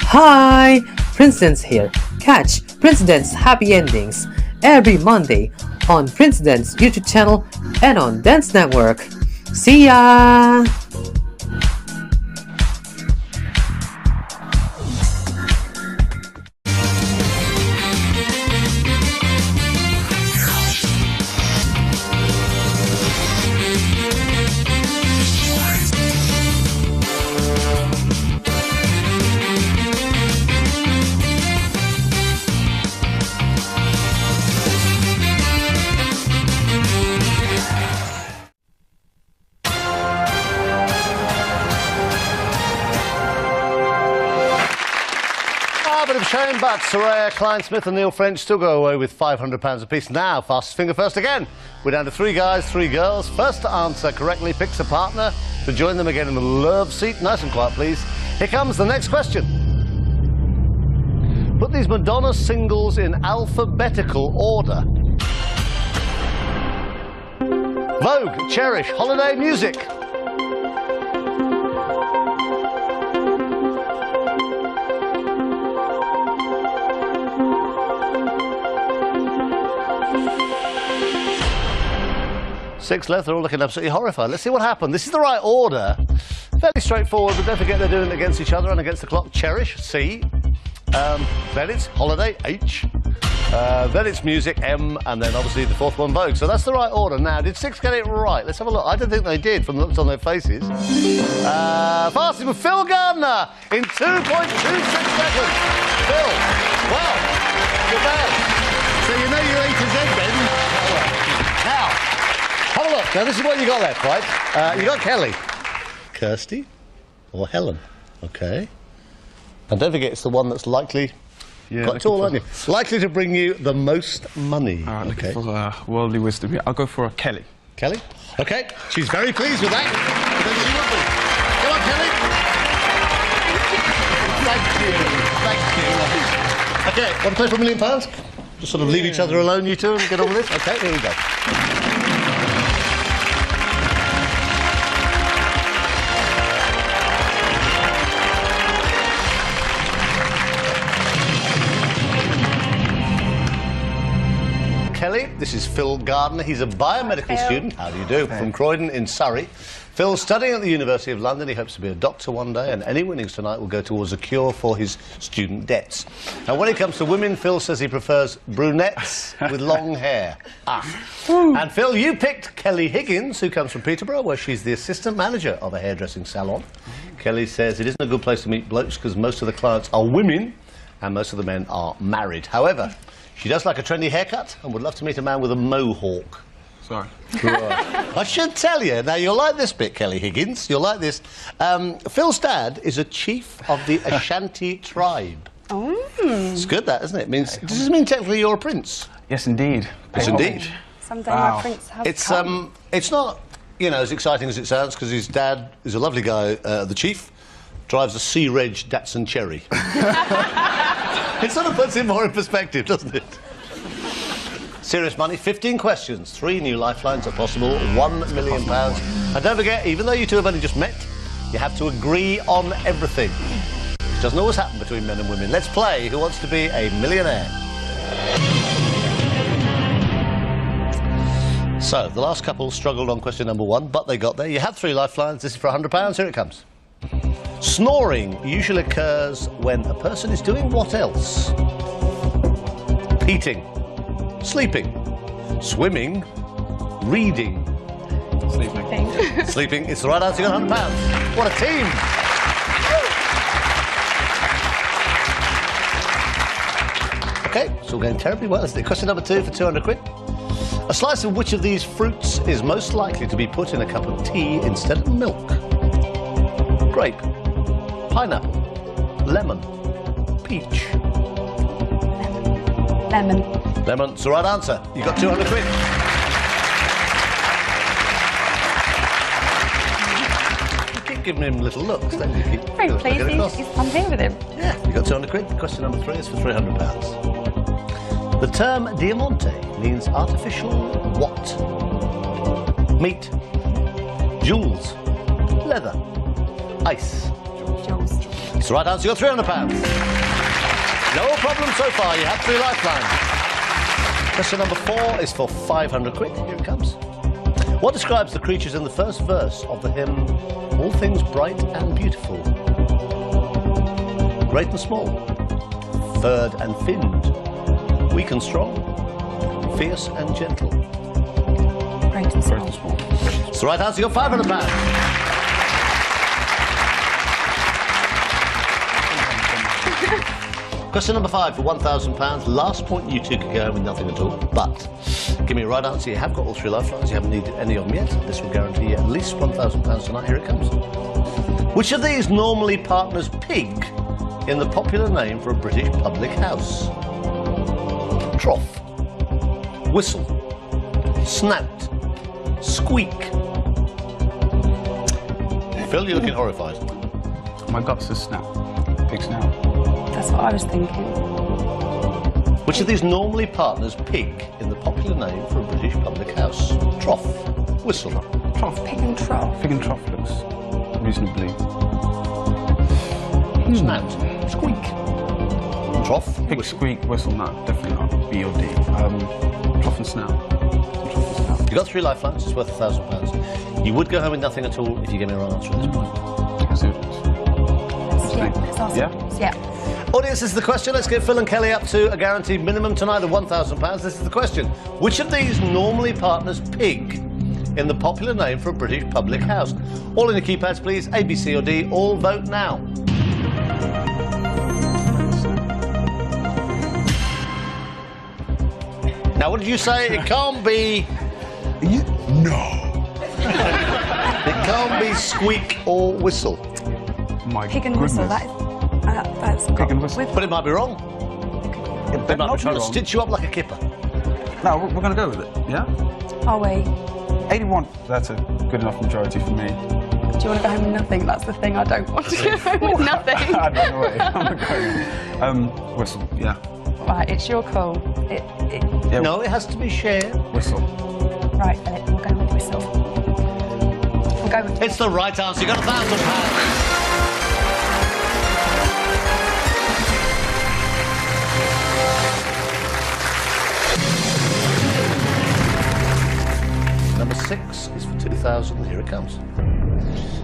Hi! Prince here. Catch Prince Happy Endings every Monday on Prince YouTube channel and on Dance Network. See ya! Shame, but Soraya, Klein-Smith and Neil French still go away with £500 apiece. Now, fastest finger first again. We're down to 3 guys, 3 girls. First to answer correctly picks a partner to join them again in the love seat. Nice and quiet, please. Here comes the next question. Put these Madonna singles in alphabetical order. Vogue, Cherish, Holiday, Music. Six left, they're all looking absolutely horrified. Let's see what happened. This is the right order. Fairly straightforward, but don't forget they're doing it against each other and against the clock. Cherish, C. Then it's Holiday, H. Then it's Music, M. And then obviously the 4th one, Vogue. So that's the right order. Now, did 6 get it right? Let's have a look. I don't think they did from the looks on their faces. Fastest with Phil Gardner in 2.26 seconds. Phil, well, good man. So you know your A to Z then. Now, have a look. Now, this is what you got left, right? You got Kelly, Kirsty, or Helen. Okay. And don't forget, it's the one that's likely, quite tall, aren't you? Likely to bring you the most money. All right, looking for worldly wisdom. I'll go for Kelly. Kelly? Okay. She's very pleased with that. Then she will be. Come on, Kelly. Thank you. Thank you. Okay, want to play for £1 million? Just sort of leave each other alone, you two, and get on with this? Okay, here we go. Kelly, this is Phil Gardner. He's a biomedical student. How do you do? From Croydon in Surrey. Phil's studying at the University of London. He hopes to be a doctor one day, and any winnings tonight will go towards a cure for his student debts. Now, when it comes to women, Phil says he prefers brunettes with long hair. And Phil, you picked Kelly Higgins, who comes from Peterborough, where she's the assistant manager of a hairdressing salon. Kelly says it isn't a good place to meet blokes because most of the clients are women and most of the men are married. However, She does like a trendy haircut and would love to meet a man with a mohawk. Sorry. Right. I should tell you, now you'll like this bit, Kelly Higgins, you'll like this. Phil's dad is a chief of the Ashanti tribe. Oh. It's good, that, isn't it? Does this mean technically you're a prince? Yes, indeed. Yes, indeed. Someday my prince has come. It's not, you know, as exciting as it sounds, because his dad is a lovely guy, the chief, drives a Sea Reg Datsun Cherry. It sort of puts it more in perspective, doesn't it? Serious money, 15 questions, 3 new lifelines are possible, £1 million. And don't forget, even though you two have only just met, you have to agree on everything. Which doesn't always happen between men and women. Let's play Who Wants to Be a Millionaire? So, the last couple struggled on question number 1, but they got there. You have 3 lifelines. This is for £100. Here it comes. Snoring usually occurs when a person is doing what else? Eating, sleeping, swimming, reading. Sleeping. Sleeping is the right answer. You got £100. What a team! Okay, it's all going terribly well, isn't it? Question number 2 for £200. A slice of which of these fruits is most likely to be put in a cup of tea instead of milk? Grape, pineapple, lemon, peach. Lemon. Lemon's the right answer. You got £200. You keep giving him little looks, don't you? Very pleased. I'm here with him. Yeah, you got £200. Question number 3 is for £300. The term diamante means artificial what? Meat, jewels, leather, ice. Jewels. It's the right answer. You got £300. No problem so far. You have 3 lifelines. Question number 4 is for £500. Here it comes. What describes the creatures in the first verse of the hymn All Things Bright and Beautiful? Great and small, furred and finned, weak and strong, fierce and gentle. Great and small. It's the right answer. You got £500. Question number 5 for £1,000. Last point, you two could go home with nothing at all. But give me a right answer. You have got all 3 lifelines. You haven't needed any of them yet. This will guarantee you at least £1,000 tonight. Here it comes. Which of these normally partners pig in the popular name for a British public house? Trough, whistle, snout, squeak. Phil, you're looking horrified. My gut says snout. Pig snout. That's what I was thinking. Which of these normally partners pig in the popular name for a British public house? Trough, whistle. Trough. Pig and trough. Pig and trough looks reasonably. Snout, squeak. Trough, pig, whistle. Squeak, whistle, no, definitely not. B or D. Trough and snout. You got 3 lifelines. It's worth £1,000. You would go home with nothing at all if you gave me a wrong answer at this point. Yeah. Audience, this is the question. Let's get Phil and Kelly up to a guaranteed minimum tonight of £1,000. This is the question. Which of these normally partners pig in the popular name for a British public house? All in the keypads, please. A, B, C or D. All vote now. Now, what did you say? It can't be... No. It can't be squeak or whistle. My Pig and whistle, that's Pig and whistle. But it might be wrong. They might be trying to stitch you up like a kipper. No, we're going to go with it, yeah? Are we? 81, that's a good enough majority for me. Do you want to go home with nothing? That's the thing I don't want to go home with nothing. I'm not away. I'm going. Whistle, yeah. Right, it's your call. Yeah. No, it has to be shared. Whistle. Right, Philip, we'll go with whistle. We'll go with... It's the right answer. You got £1,000. Number 6 is for 2,000. Here it comes.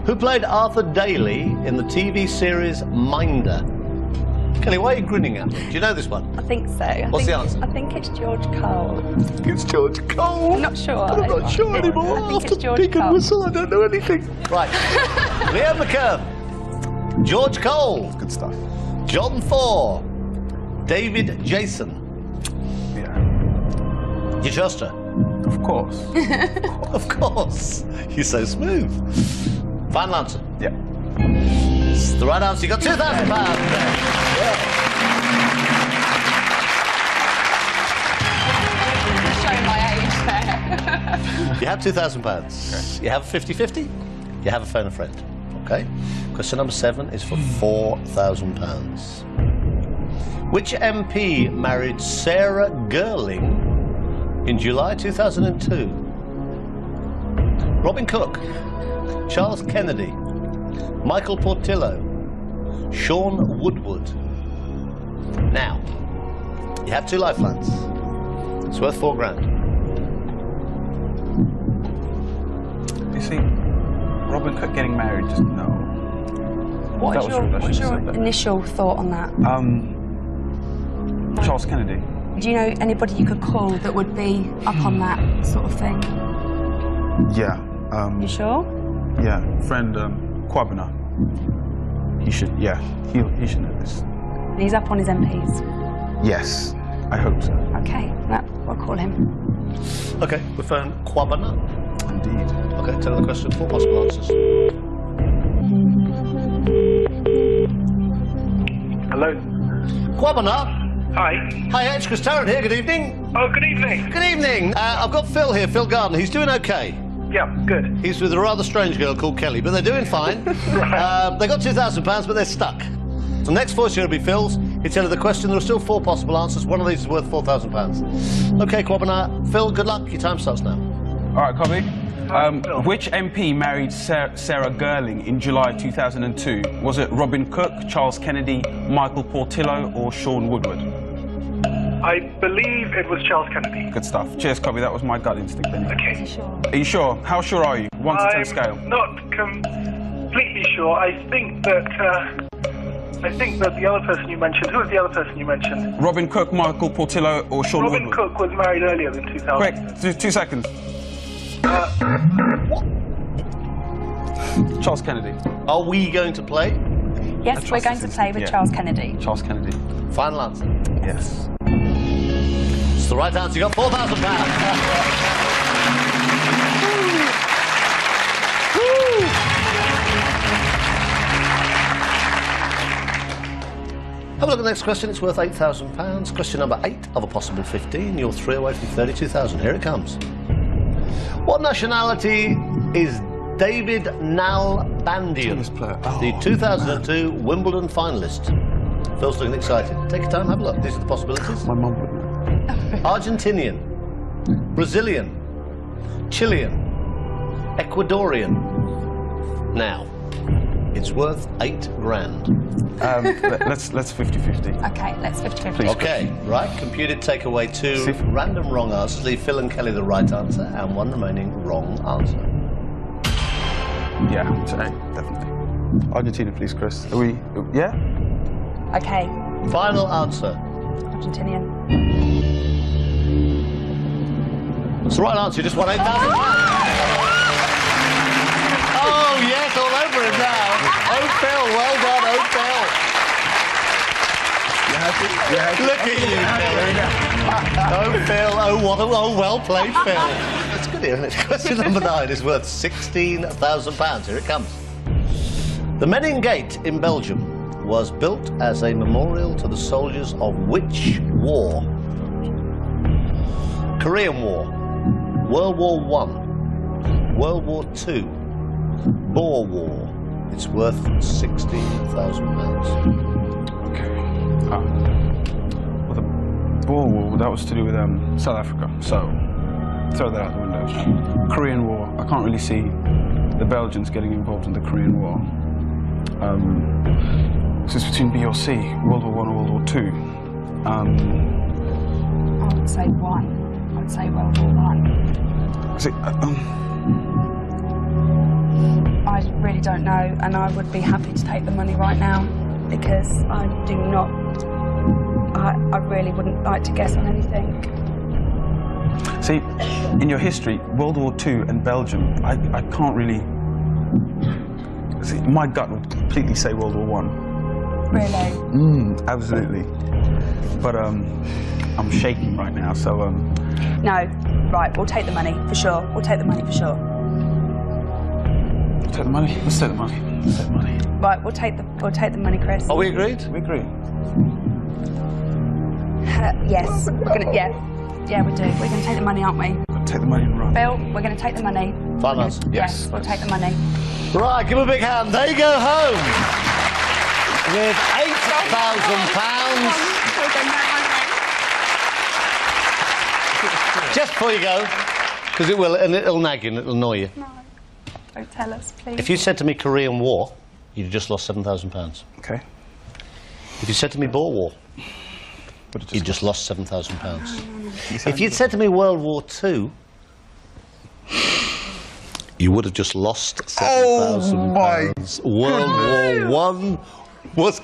Who played Arthur Daly in the TV series Minder? Kelly, why are you grinning at me? Do you know this one? I think so. What's the answer? I think it's George Cole. It's George Cole. I'm not sure. I'm not sure anymore. I think After it's George Pig and Cole. Whistle, I don't know anything. Right. Leo McKern. George Cole. Good stuff. John Thor. David Jason. you trust her? Of course. Of course. You're so smooth. Final answer? Yeah. It's the right answer. You got £2,000. Showing my age there. You have £2,000. Okay. You have a 50-50. You have a phone a friend. Okay. Question number 7 is for £4,000. Which MP married Sarah Girling in July 2002? Robin Cook, Charles Kennedy, Michael Portillo, Sean Woodward. Now, you have 2 lifelines. It's worth £4,000. You see, Robin Cook getting married, just no. What's your initial thought on that? Charles Kennedy. Do you know anybody you could call that would be up on that sort of thing? Yeah. You sure? Yeah, friend Kwabena. He should, yeah, he should know this. And he's up on his MPs? Yes, I hope so. Okay, we'll call him. Okay, we phone Kwabena. Indeed. Okay, tell her the question. 4 possible answers. Hello. Kwabena. Hi. Hi, it's Chris Tarrant here. Good evening. Oh, good evening. Good evening. I've got Phil here, Phil Gardner. He's doing okay. Yeah, good. He's with a rather strange girl called Kelly, but they're doing fine. They got £2,000, but they're stuck. So next voice here will be Phil's. He'll tell you the question. There are still 4 possible answers. One of these is worth £4,000. Okay, Kwabena. Phil, good luck. Your time starts now. All right, Cobby. Which MP married Sarah Girling in July 2002? Was it Robin Cook, Charles Kennedy, Michael Portillo, or Sean Woodward? I believe it was Charles Kennedy. Good stuff. Cheers, Cobby. That was my gut instinct anyway. Okay. Are you sure? How sure are you? 1 to 10 scale. I'm not completely sure. I think that the other person you mentioned. Who was the other person you mentioned? Robin Cook, Michael Portillo, or Sean Woodward? Robin Cook was married earlier than 2000. Quick, 2 seconds. What? Charles Kennedy. Are we going to play? Yes, we're going to play with Charles Kennedy. Charles Kennedy. Final answer? Yes. It's the right answer. You got £4,000. Have a look at the next question. It's worth £8,000. Question number 8 of a possible 15. You're 3 away from 32,000. Here it comes. What nationality is David Nalbandian, the 2002 Wimbledon finalist? Phil's looking excited. Take your time, have a look. These are the possibilities. My mum would know. Argentinian, Brazilian, Chilean, Ecuadorian. Now, it's worth £8,000. Let's 50-50. Okay, let's 50-50. Okay, right. Computer, take away 2 random wrong answers. Leave Phil and Kelly the right answer and 1 remaining wrong answer. Yeah, definitely. Argentina, please, Chris. Are we? Yeah. Okay. Final answer. Argentinian. That's the right answer. You just won £8,000. Oh, yes, all over him now. Oh, Phil, well done, oh, Phil. Look at you, Phil. Oh, Phil, oh, well played, Phil. That's good, isn't it? Question number 9 is worth £16,000. Here it comes. The Menin Gate in Belgium was built as a memorial to the soldiers of which war? Korean War, World War I, World War II, Boer War. It's worth £16,000. Okay. Well, the Boer War, that was to do with South Africa, so throw that out the window. Korean War, I can't really see the Belgians getting involved in the Korean War. So it's between B or C, World War I or World War II. I would say 1. I would say World War I. I really don't know, and I would be happy to take the money right now because I do not. I really wouldn't like to guess on anything. See, in your history, World War II and Belgium, I can't really. See, my gut would completely say World War I. Really? Absolutely. But I'm shaking right now, so No. Right, we'll take the money, for sure. We'll take the money, for sure. take the money. Let's take the money. Let's take the money. Right, we'll take the money, Chris. Are we agreed? We agree. Yes, we're gonna. Yeah, we do. We're gonna take the money, aren't we? Take the money and run. Bill, we're gonna take the money. Finance? Yes, we'll take the money. Right, give them a big hand. They go home with £8,000. Just before you go, because it'll nag you and it'll annoy you. No, don't tell us, please. If you said to me Korean War, you'd just lost £7,000. Okay. If you said to me Boer War, you'd just lost £7,000. If you'd said to me World War II, you would have just lost £7,000. World War One was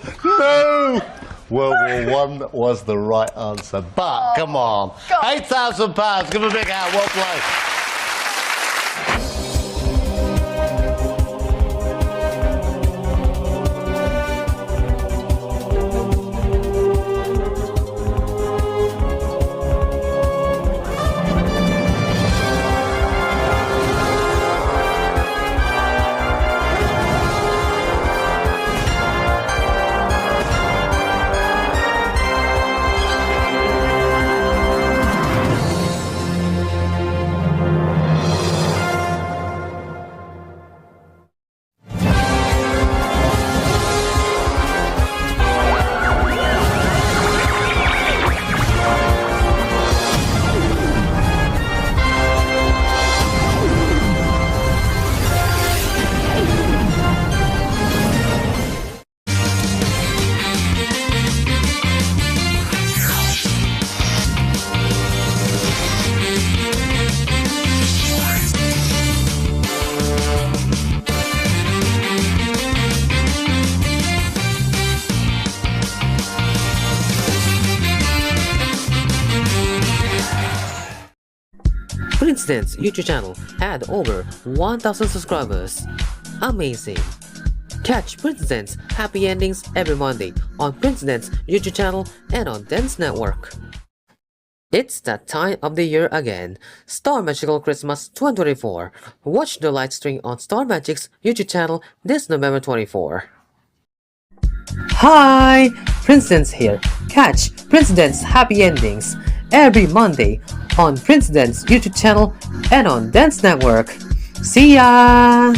World War One was the right answer. But come on, £8,000. Give them a big hand. Well played. Princeden's YouTube channel had over 1,000 subscribers. Amazing! Catch Princeden's Happy Endings every Monday on Princeden's YouTube channel and on Dance Network. It's that time of the year again, Star Magical Christmas 2024. Watch the live stream on Star Magic's YouTube channel this November 24. Hi! Princeden's here. Catch Princeden's Happy Endings every Monday on Princeden's YouTube channel and on Dance Network. See ya!